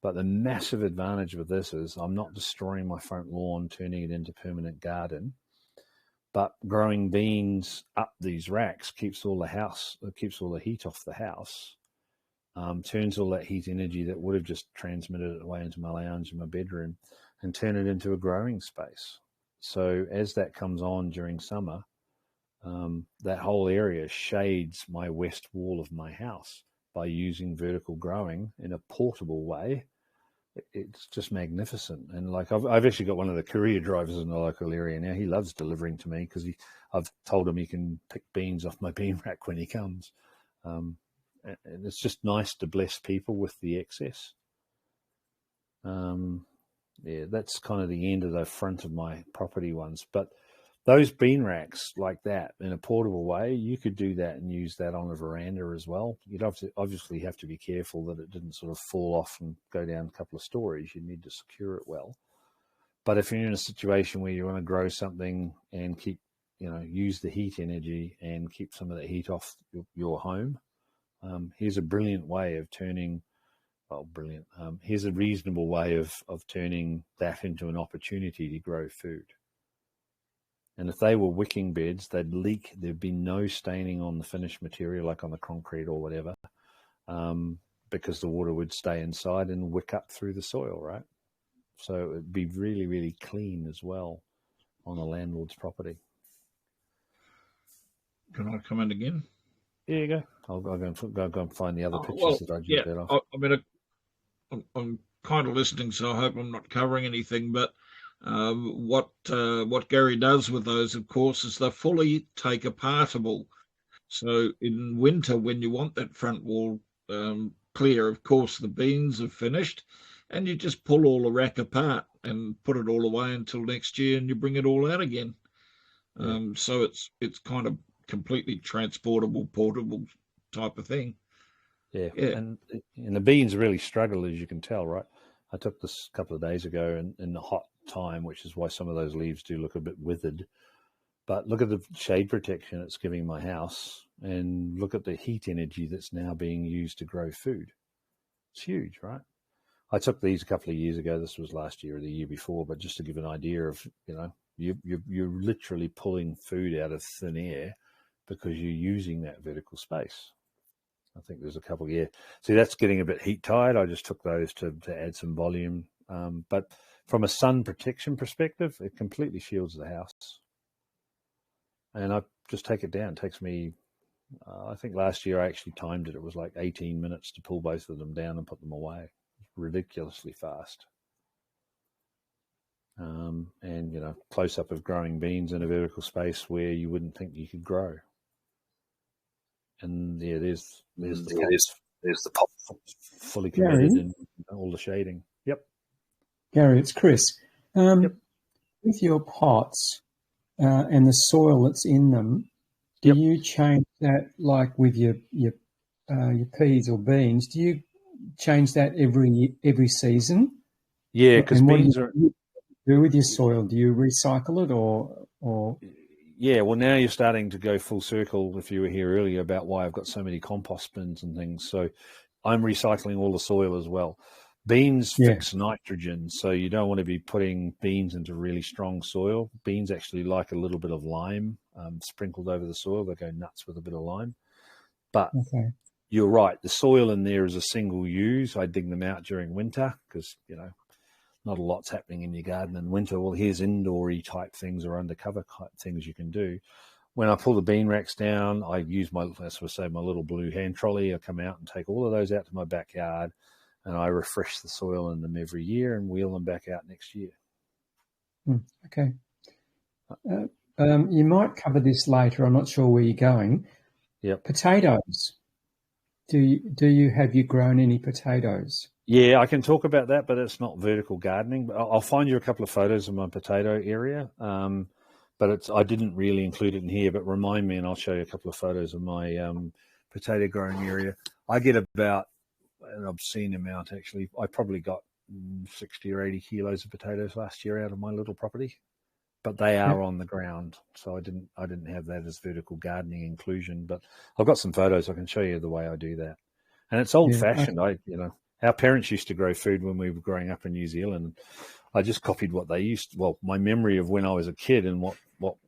But the massive advantage with this is I'm not destroying my front lawn, turning it into permanent garden. But growing beans up these racks keeps all the heat off the house. Turns all that heat energy that would have just transmitted it away into my lounge and my bedroom, and turn it into a growing space. So as that comes on during summer, that whole area shades my west wall of my house by using vertical growing in a portable way. It's just magnificent. And like I've actually got one of the courier drivers in the local area now. He loves delivering to me because I've told him he can pick beans off my bean rack when he comes. And it's just nice to bless people with the excess. Yeah, that's kind of the end of the front of my property ones. But those bean racks like that in a portable way, you could do that and use that on a veranda as well. You'd obviously have to be careful that it didn't sort of fall off and go down a couple of stories. You need to secure it well. But if you're in a situation where you want to grow something and keep, use the heat energy and keep some of the heat off your home, here's a brilliant way of turning, here's a reasonable way of turning that into an opportunity to grow food. And if they were wicking beds, they'd leak. There'd be no staining on the finished material, like on the concrete or whatever, because the water would stay inside and wick up through the soil, right? So it'd be really, really clean as well on a landlord's property. Can I come in again? There you go. I'll go and find the other pictures that I just did off. I'm kind of listening, so I hope I'm not covering anything, but what Gary does with those, of course, is they're fully take apartable. So in winter, when you want that front wall clear, of course, the beans are finished, and you just pull all the rack apart and put it all away until next year, and you bring it all out again. So it's kind of completely transportable, portable type of thing. Yeah. And the beans really struggle, as you can tell, right? I took this a couple of days ago in the hot time, which is why some of those leaves do look a bit withered. But look at the shade protection it's giving my house, and look at the heat energy that's now being used to grow food. It's huge, right? I took these a couple of years ago. This was last year or the year before, but just to give an idea of, you're literally pulling food out of thin air because you're using that vertical space. I think there's a couple here. See, that's getting a bit heat tied. I just took those to add some volume. But from a sun protection perspective, it completely shields the house. And I just take it down. It takes me, I think last year I actually timed it. It was like 18 minutes to pull both of them down and put them away. Ridiculously fast. And, close up of growing beans in a vertical space where you wouldn't think you could grow. And yeah, there's the pot fully committed and all the shading. Yep. Gary, it's Chris. Yep. With your pots and the soil that's in them, Do Yep. you change that like with your peas or beans? Do you change that every season? Yeah, because And what do beans are. you do with your soil? Do you recycle it or Yeah, well, now you're starting to go full circle. If you were here earlier about why I've got so many compost bins and things, so I'm recycling all the soil as well. Beans yeah? fix nitrogen, so you don't want to be putting beans into really strong soil. Beans actually like a little bit of lime sprinkled over the soil. They go nuts with a bit of lime. But Okay. you're right, the soil in there is a single use. I dig them out during winter because, not a lot's happening in your garden in winter. Well, here's indoor-y type things or undercover type things you can do. When I pull the bean racks down, I use my little blue hand trolley. I come out and take all of those out to my backyard, and I refresh the soil in them every year and wheel them back out next year. Okay. You might cover this later. I'm not sure where you're going. Yep. Potatoes. Do you have you grown any potatoes? Yeah, I can talk about that, but it's not vertical gardening. But I'll find you a couple of photos of my potato area. But I didn't really include it in here, but remind me and I'll show you a couple of photos of my potato growing area. I get about an obscene amount, actually. I probably got 60 or 80 kilos of potatoes last year out of my little property, but they are on the ground. So I didn't have that as vertical gardening inclusion, but I've got some photos. I can show you the way I do that. And it's old fashioned. Our parents used to grow food when we were growing up in New Zealand. I just copied what they used. Well, my memory of when I was a kid and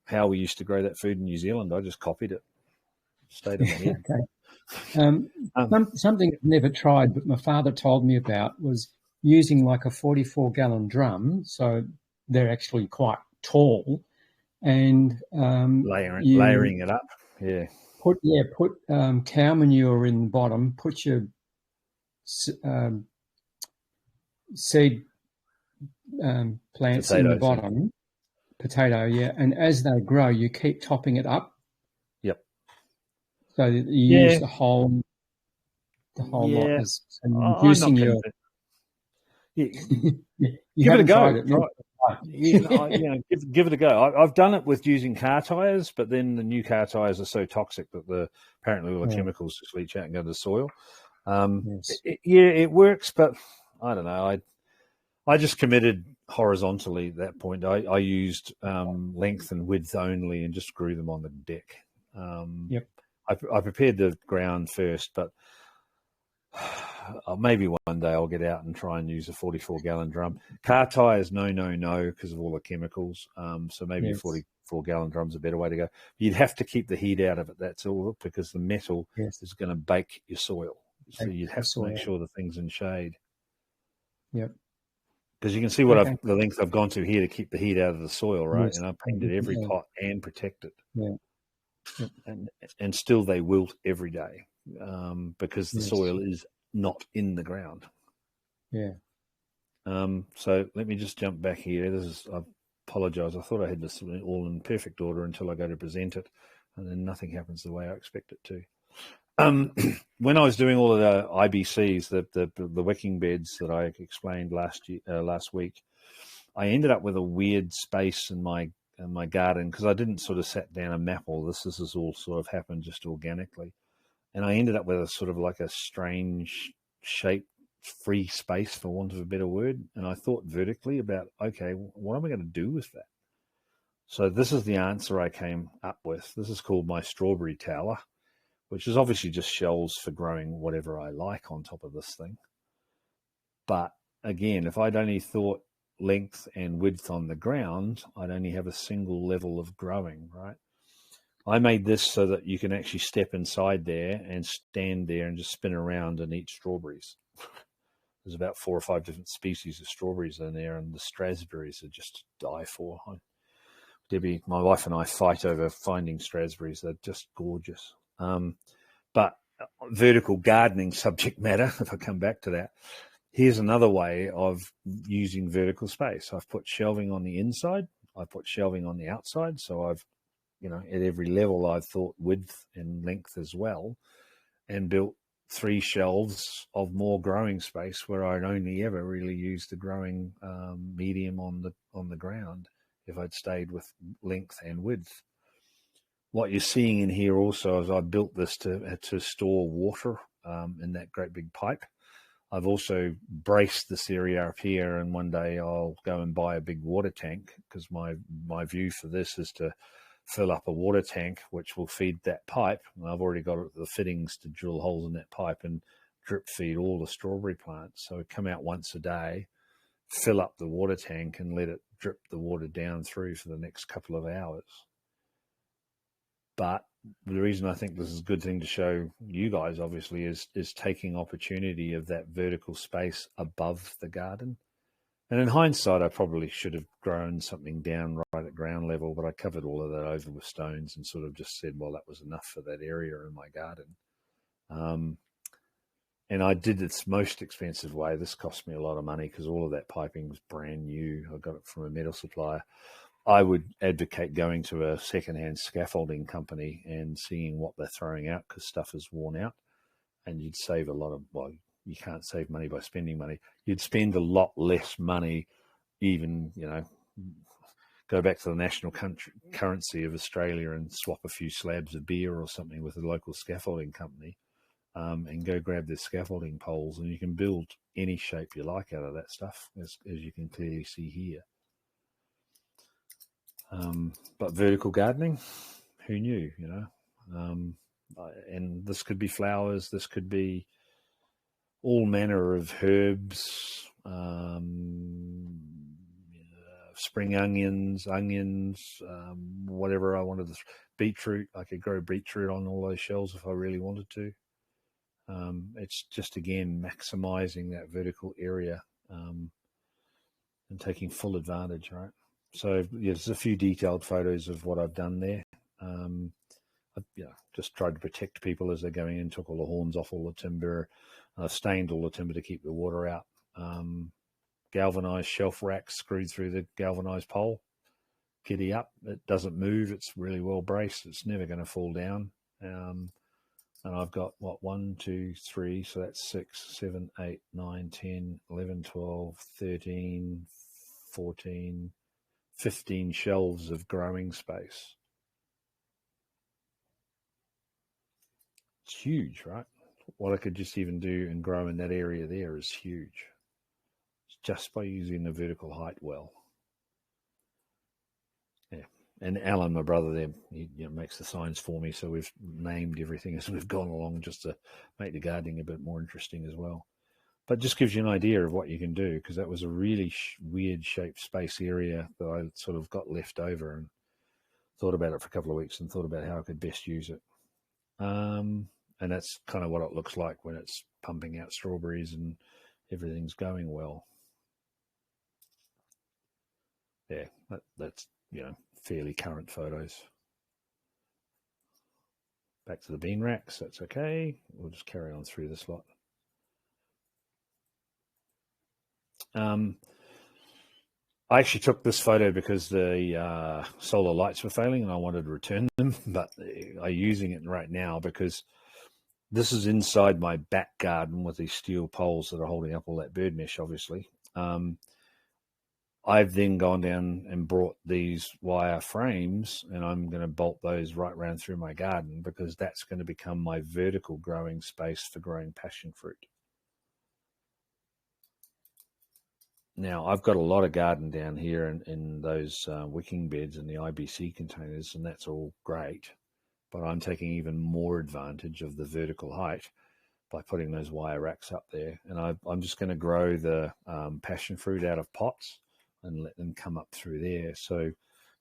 how we used to grow that food in New Zealand, I just copied it. Stayed in my head. Okay. Something I've never tried, but my father told me about was using like a 44-gallon drum. So they're actually quite tall, and layering it up. Yeah. Put cow manure in the bottom. Put your seed plants in the bottom, potato, and as they grow, you keep topping it up. Yep. So you use the whole lot as reducing your. Give it a go. Give it a go. I've done it with using car tires, but then the new car tires are so toxic that apparently all the chemicals just leach out and go to the soil. It works, but I don't know. I just committed horizontally at that point. I used length and width only and just grew them on the deck. I prepared the ground first, but maybe one day I'll get out and try and use a 44-gallon drum. Car tires, no, because of all the chemicals. So maybe a 44-gallon drum's a better way to go. You'd have to keep the heat out of it, that's all, because the metal is going to bake your soil. So you'd have to make sure the thing's in shade. Yep. Because you can see the length I've gone to here to keep the heat out of the soil, right? Yes. And I've painted every pot and protected. Yeah. Yep. And still they wilt every day because the soil is not in the ground. Yeah. So let me just jump back here. I apologize. I thought I had this all in perfect order until I go to present it, and then nothing happens the way I expect it to. When I was doing all of the IBCs, the wicking beds that I explained last week, I ended up with a weird space in my garden because I didn't sort of sat down and map all this. This has all sort of happened just organically, and I ended up with a sort of like a strange shaped free space, for want of a better word. And I thought vertically about, okay, what am I going to do with that? So this is the answer I came up with. This is called my strawberry tower, which is obviously just shelves for growing whatever I like on top of this thing. But again, if I'd only thought length and width on the ground, I'd only have a single level of growing, right? I made this so that you can actually step inside there and stand there and just spin around and eat strawberries. There's about 4 or 5 different species of strawberries in there, and the strasberries are just to die for. Debbie, my wife, and I fight over finding strasberries. They're just gorgeous. But vertical gardening subject matter, if I come back to that, here's another way of using vertical space. I've put shelving on the inside. I put shelving on the outside. So I've, at every level, I've thought width and length as well, and built 3 shelves of more growing space where I'd only ever really used the growing medium on the ground if I'd stayed with length and width. what you're seeing in here also is I built this to store water in that great big pipe. I've also braced this area up here, and one day I'll go and buy a big water tank, because my view for this is to fill up a water tank which will feed that pipe. And I've already got the fittings to drill holes in that pipe and drip feed all the strawberry plants. So I come out once a day, fill up the water tank, and let it drip the water down through for the next couple of hours. But the reason I think this is a good thing to show you guys, obviously, is taking opportunity of that vertical space above the garden. And in hindsight, I probably should have grown something down right at ground level, but I covered all of that over with stones and sort of just said, well, that was enough for that area in my garden. And I did its most expensive way. This cost me a lot of money because all of that piping was brand new. I got it from a metal supplier. I would advocate going to a second-hand scaffolding company and seeing what they're throwing out, because stuff is worn out, and you'd save a lot of, well, you can't save money by spending money. You'd spend a lot less money, even, go back to the national currency of Australia and swap a few slabs of beer or something with a local scaffolding company, and go grab their scaffolding poles, and you can build any shape you like out of that stuff, as you can clearly see here. But vertical gardening, who knew, and this could be flowers, this could be all manner of herbs, spring onions, whatever I wanted. Beetroot, I could grow beetroot on all those shelves if I really wanted to. It's just, again, maximizing that vertical area and taking full advantage, right? So there's a few detailed photos of what I've done there. I've just tried to protect people as they're going in, took all the horns off all the timber. I've stained all the timber to keep the water out. Galvanized shelf racks screwed through the galvanized pole. Giddy up. It doesn't move. It's really well braced. It's never going to fall down. And I've got, 1, 2, 3, so that's 6, 7, 8, 9, 10, 11, 12, 13, 14, 15 shelves of growing space. It's huge, right? What I could just even do and grow in that area there is huge. It's just by using the vertical height well. Yeah. And Alan, my brother there, he makes the signs for me, so we've named everything as we've gone along just to make the gardening a bit more interesting as well. But just gives you an idea of what you can do, because that was a really weird shaped space area that I sort of got left over, and thought about it for a couple of weeks and thought about how I could best use it. And that's kind of what it looks like when it's pumping out strawberries and everything's going well. Yeah, that's, fairly current photos. Back to the bean racks, that's okay. We'll just carry on through this lot. I actually took this photo because the solar lights were failing and I wanted to return them, but I'm using it right now because this is inside my back garden with these steel poles that are holding up all that bird mesh, obviously. I've then gone down and brought these wire frames, and I'm going to bolt those right round through my garden, because that's going to become my vertical growing space for growing passion fruit. Now, I've got a lot of garden down here in those wicking beds and the IBC containers, and that's all great. But I'm taking even more advantage of the vertical height by putting those wire racks up there. And I'm just going to grow the passion fruit out of pots and let them come up through there. So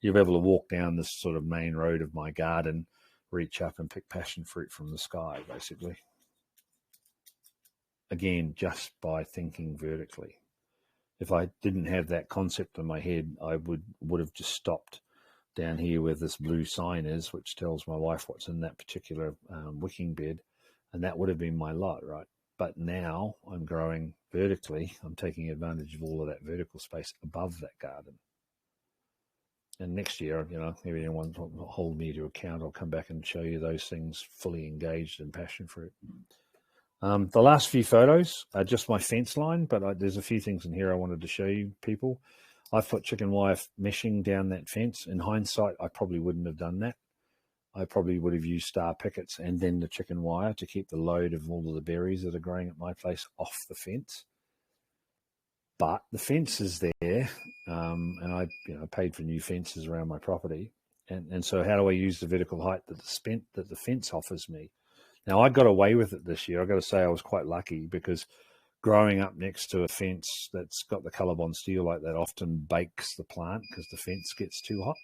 you'll be able to walk down this sort of main road of my garden, reach up and pick passion fruit from the sky, basically. Again, just by thinking vertically. If I didn't have that concept in my head, I would have just stopped down here where this blue sign is, which tells my wife what's in that particular wicking bed, and that would have been my lot, right? But now I'm growing vertically. I'm taking advantage of all of that vertical space above that garden. And next year, if anyone will hold me to account, I'll come back and show you those things fully engaged in passion fruit. The last few photos are just my fence line, but there's a few things in here I wanted to show you people. I've put chicken wire meshing down that fence. In hindsight, I probably wouldn't have done that. I probably would have used star pickets and then the chicken wire to keep the load of all of the berries that are growing at my place off the fence. But the fence is there, and I paid for new fences around my property. And so how do I use the vertical height that the fence offers me? Now, I got away with it this year. I got to say I was quite lucky, because growing up next to a fence that's got the Colorbond steel like that often bakes the plant because the fence gets too hot.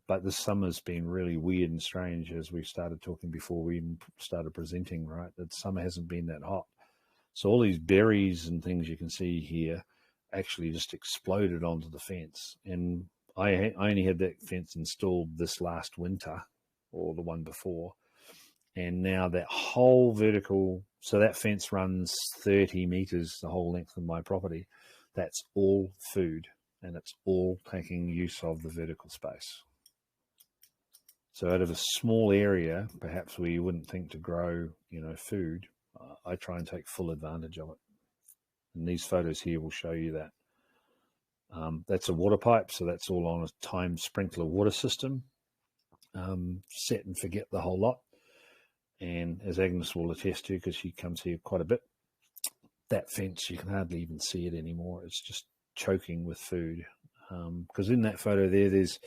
But this summer's been really weird and strange, as we started talking before we even started presenting, right? That summer hasn't been that hot. So all these berries and things you can see here actually just exploded onto the fence. And I only had that fence installed this last winter, or the one before. And now that whole vertical, so that fence runs 30 meters, the whole length of my property. That's all food, and it's all taking use of the vertical space. So out of a small area, perhaps where you wouldn't think to grow, food, I try and take full advantage of it. And these photos here will show you that. That's a water pipe, so that's all on a timed sprinkler water system. Set and forget the whole lot. And as Agnes will attest to, because she comes here quite a bit, that fence, you can hardly even see it anymore. It's just choking with food. Because in that photo there's,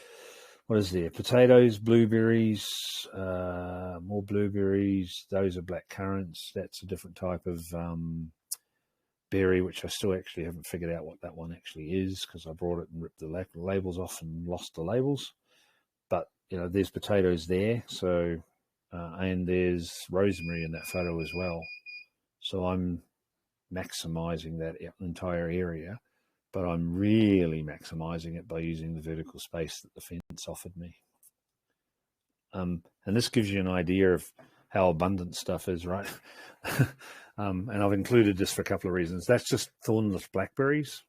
what is there? Potatoes, blueberries, more blueberries. Those are black currants. That's a different type of berry, which I still actually haven't figured out what that one actually is, because I brought it and ripped the labels off and lost the labels. But, there's potatoes there. So, and there's rosemary in that photo as well. So I'm maximizing that entire area, but I'm really maximizing it by using the vertical space that the fence offered me. And this gives you an idea of how abundant stuff is, right? And I've included this for a couple of reasons. That's just thornless blackberries,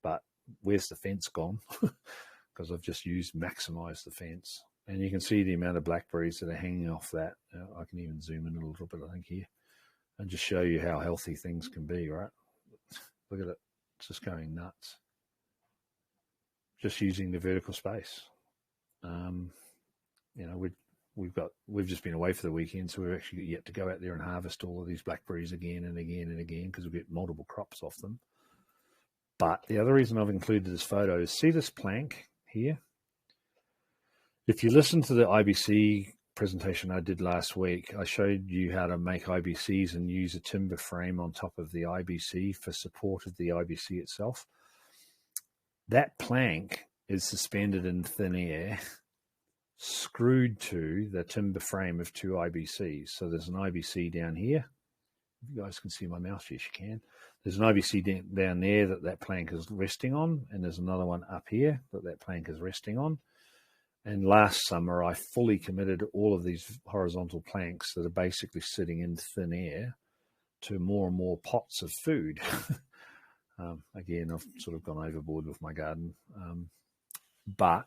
but where's the fence gone? Because I've just maximized the fence. And you can see the amount of blackberries that are hanging off that. I can even zoom in a little bit, I think, here, and just show you how healthy things can be, right? Look at it. It's just going nuts. Just using the vertical space. We've just been away for the weekend, so we've actually yet to go out there and harvest all of these blackberries again and again and again, because we get multiple crops off them. But the other reason I've included this photo is, see this plank here? If you listen to the IBC presentation I did last week, I showed you how to make IBCs and use a timber frame on top of the IBC for support of the IBC itself. That plank is suspended in thin air, screwed to the timber frame of two IBCs. So there's an IBC down here. If you guys can see my mouse, yes, you can. There's an IBC down there that plank is resting on, and there's another one up here that plank is resting on. And last summer, I fully committed all of these horizontal planks that are basically sitting in thin air to more and more pots of food. Again, I've sort of gone overboard with my garden. But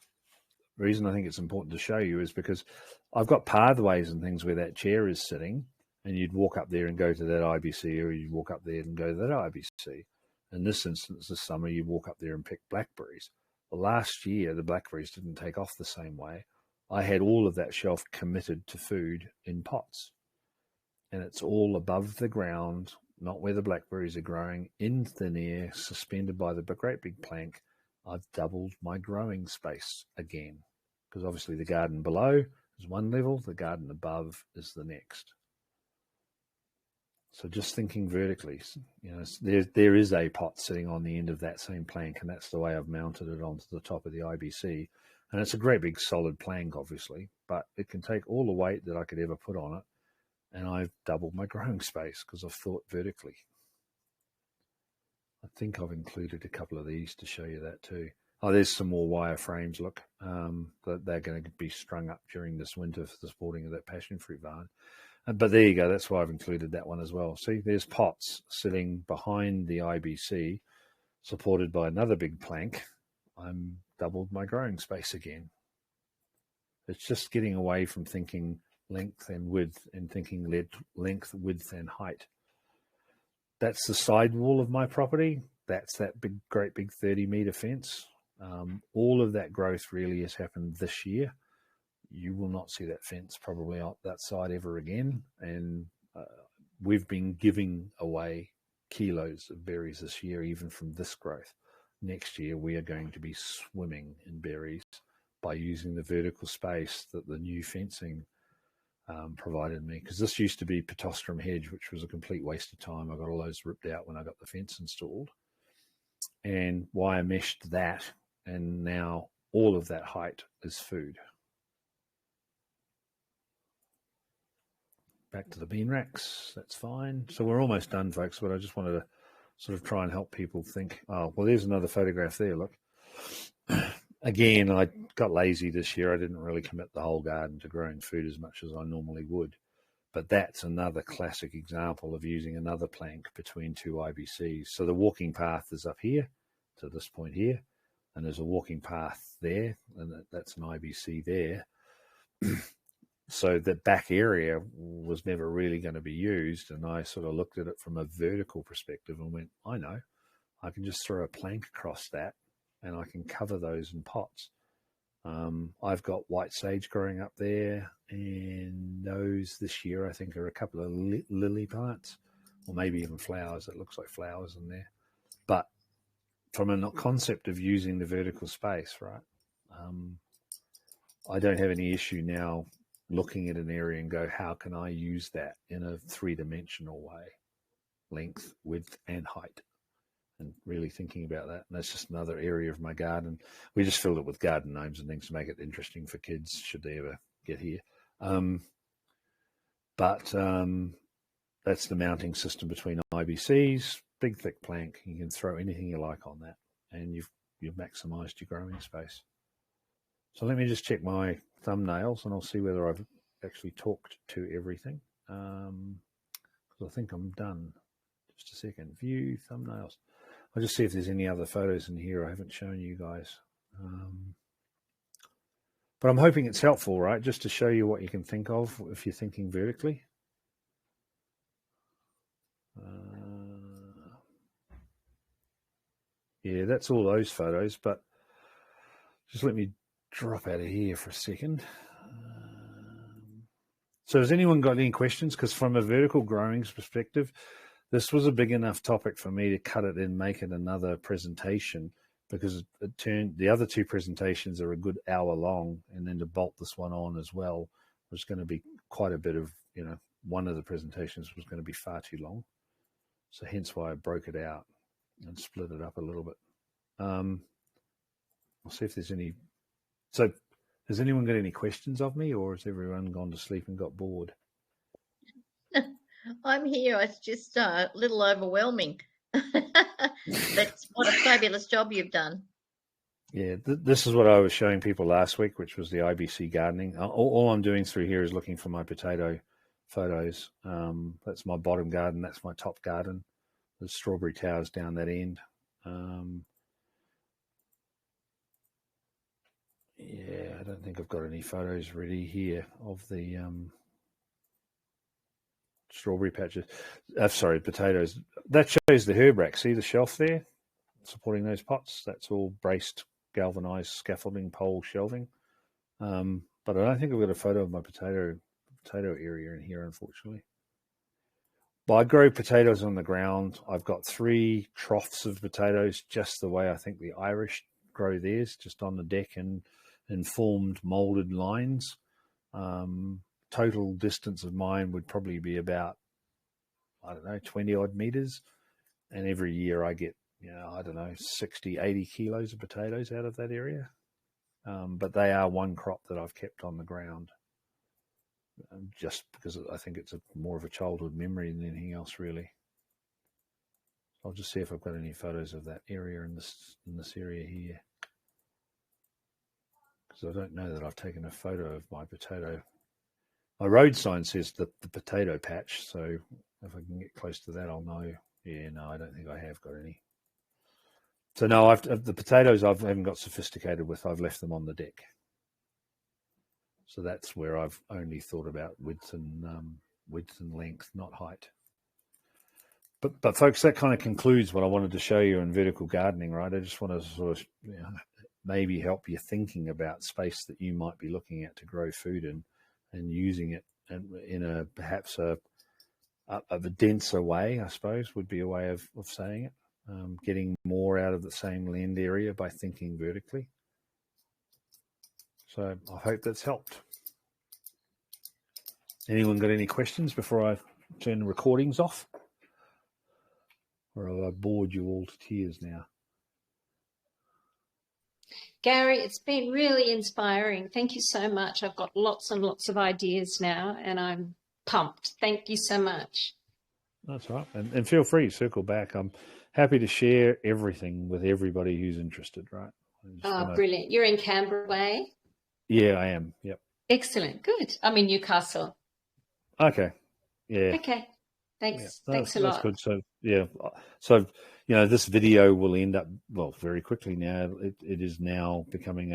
the reason I think it's important to show you is because I've got pathways and things where that chair is sitting, and you'd walk up there and go to that IBC, or you'd walk up there and go to that IBC. In this instance, this summer, you walk up there and pick blackberries. Well, last year, the blackberries didn't take off the same way. I had all of that shelf committed to food in pots. And it's all above the ground, not where the blackberries are growing, in thin air, suspended by the great big plank. I've doubled my growing space again, because obviously the garden below is one level, the garden above is the next. So just thinking vertically, there is a pot sitting on the end of that same plank, and that's the way I've mounted it onto the top of the IBC. And it's a great big solid plank, obviously, but it can take all the weight that I could ever put on it. And I've doubled my growing space because I've thought vertically. I think I've included a couple of these to show you that too. Oh, there's some more wire frames, look, that they're going to be strung up during this winter for the sporting of that passion fruit vine. But there you go. That's why I've included that one as well. See, there's pots sitting behind the IBC, supported by another big plank. I'm doubled my growing space again. It's just getting away from thinking length and width and thinking length, width, and height. That's the side wall of my property. That's that great big 30-meter fence. All of that growth really has happened this year. you will not see that fence probably out that side ever again. And we've been giving away kilos of berries this year, even from this growth. Next year, we are going to be swimming in berries by using the vertical space that the new fencing provided me. Because this used to be Pittosporum hedge, which was a complete waste of time. I got all those ripped out when I got the fence installed. And wire meshed that, and now all of that height is food. Back to the bean racks, that's fine. So we're almost done, folks, but I just wanted to sort of try and help people think, oh, well, there's another photograph there, look. Again, I got lazy this year. I didn't really commit the whole garden to growing food as much as I normally would. But that's another classic example of using another plank between two IBCs. So the walking path is up here to this point here, and there's a walking path there, and that's an IBC there. So the back area was never really going to be used, and I sort of looked at it from a vertical perspective and went, I know, I can just throw a plank across that and I can cover those in pots. I've got white sage growing up there, and those this year I think are a couple of lily plants, or maybe even flowers. It looks like flowers in there. But from a concept of using the vertical space, right, I don't have any issue now looking at an area and go, how can I use that in a three-dimensional way, length, width, and height, and really thinking about that. And that's just another area of my garden. We just filled it with garden gnomes and things to make it interesting for kids should they ever get here. But that's the mounting system between IBCs, big thick plank. You can throw anything you like on that, and you've maximized your growing space. So let me just check my thumbnails and I'll see whether I've actually talked to everything. Because I think I'm done. Just a second. View thumbnails. I'll just see if there's any other photos in here I haven't shown you guys. But I'm hoping it's helpful, right? Just to show you what you can think of if you're thinking vertically. Yeah, that's all those photos, but just let me drop out of here for a second. So has anyone got any questions? Because from a vertical growing perspective, this was a big enough topic for me to cut it and make it another presentation, because it turned, the other two presentations are a good hour long, and then to bolt this one on as well was going to be quite a bit of, you know, one of the presentations was going to be far too long. So hence why I broke it out and split it up a little bit. I'll see if there's any. So has anyone got any questions of me, or has everyone gone to sleep and got bored? I'm here. It's just a little overwhelming. That's what a fabulous job you've done. Yeah, this is what I was showing people last week, which was the IBC gardening. All I'm doing through here is looking for my potato photos. That's my bottom garden. That's my top garden. There's strawberry towers down that end. Yeah, I don't think I've got any photos ready here of the strawberry patches. Sorry, potatoes. That shows the herb rack. See the shelf there supporting those pots? That's all braced, galvanized scaffolding pole shelving. But I don't think I've got a photo of my potato area in here, unfortunately. But I grow potatoes on the ground. I've got 3 troughs of potatoes, just the way I think the Irish grow theirs, just on the deck and in formed molded lines. Total distance of mine would probably be about, I don't know, 20 odd meters. And every year I get, you know, I don't know, 60, 80 kilos of potatoes out of that area. But they are one crop that I've kept on the ground, just because I think it's more of a childhood memory than anything else, really. I'll just see if I've got any photos of that area in this area here, because I don't know that I've taken a photo of my potato. My road sign says the potato patch, so if I can get close to that, I'll know. Yeah, no, I don't think I have got any. So no, the potatoes I haven't got sophisticated with. I've left them on the deck. So that's where I've only thought about width and length, not height. But folks, that kind of concludes what I wanted to show you in vertical gardening, right? I just want to sort of maybe help you thinking about space that you might be looking at to grow food in, and using it in a perhaps a denser way, I suppose, would be a way of saying it. Getting more out of the same land area by thinking vertically. So I hope that's helped. Anyone got any questions before I turn the recordings off? Or have I bored you all to tears now? Gary, it's been really inspiring. Thank you so much. I've got lots and lots of ideas now, and I'm pumped. Thank you so much. That's right. And feel free to circle back. I'm happy to share everything with everybody who's interested, right? Brilliant. You're in Canberra way? Yeah, I am. Yep. Excellent. Good. I'm in Newcastle. Okay. Yeah. Okay. Thanks. Yeah, Thanks a lot. That's good. So, yeah. So, this video will end up, well, very quickly now. It is now becoming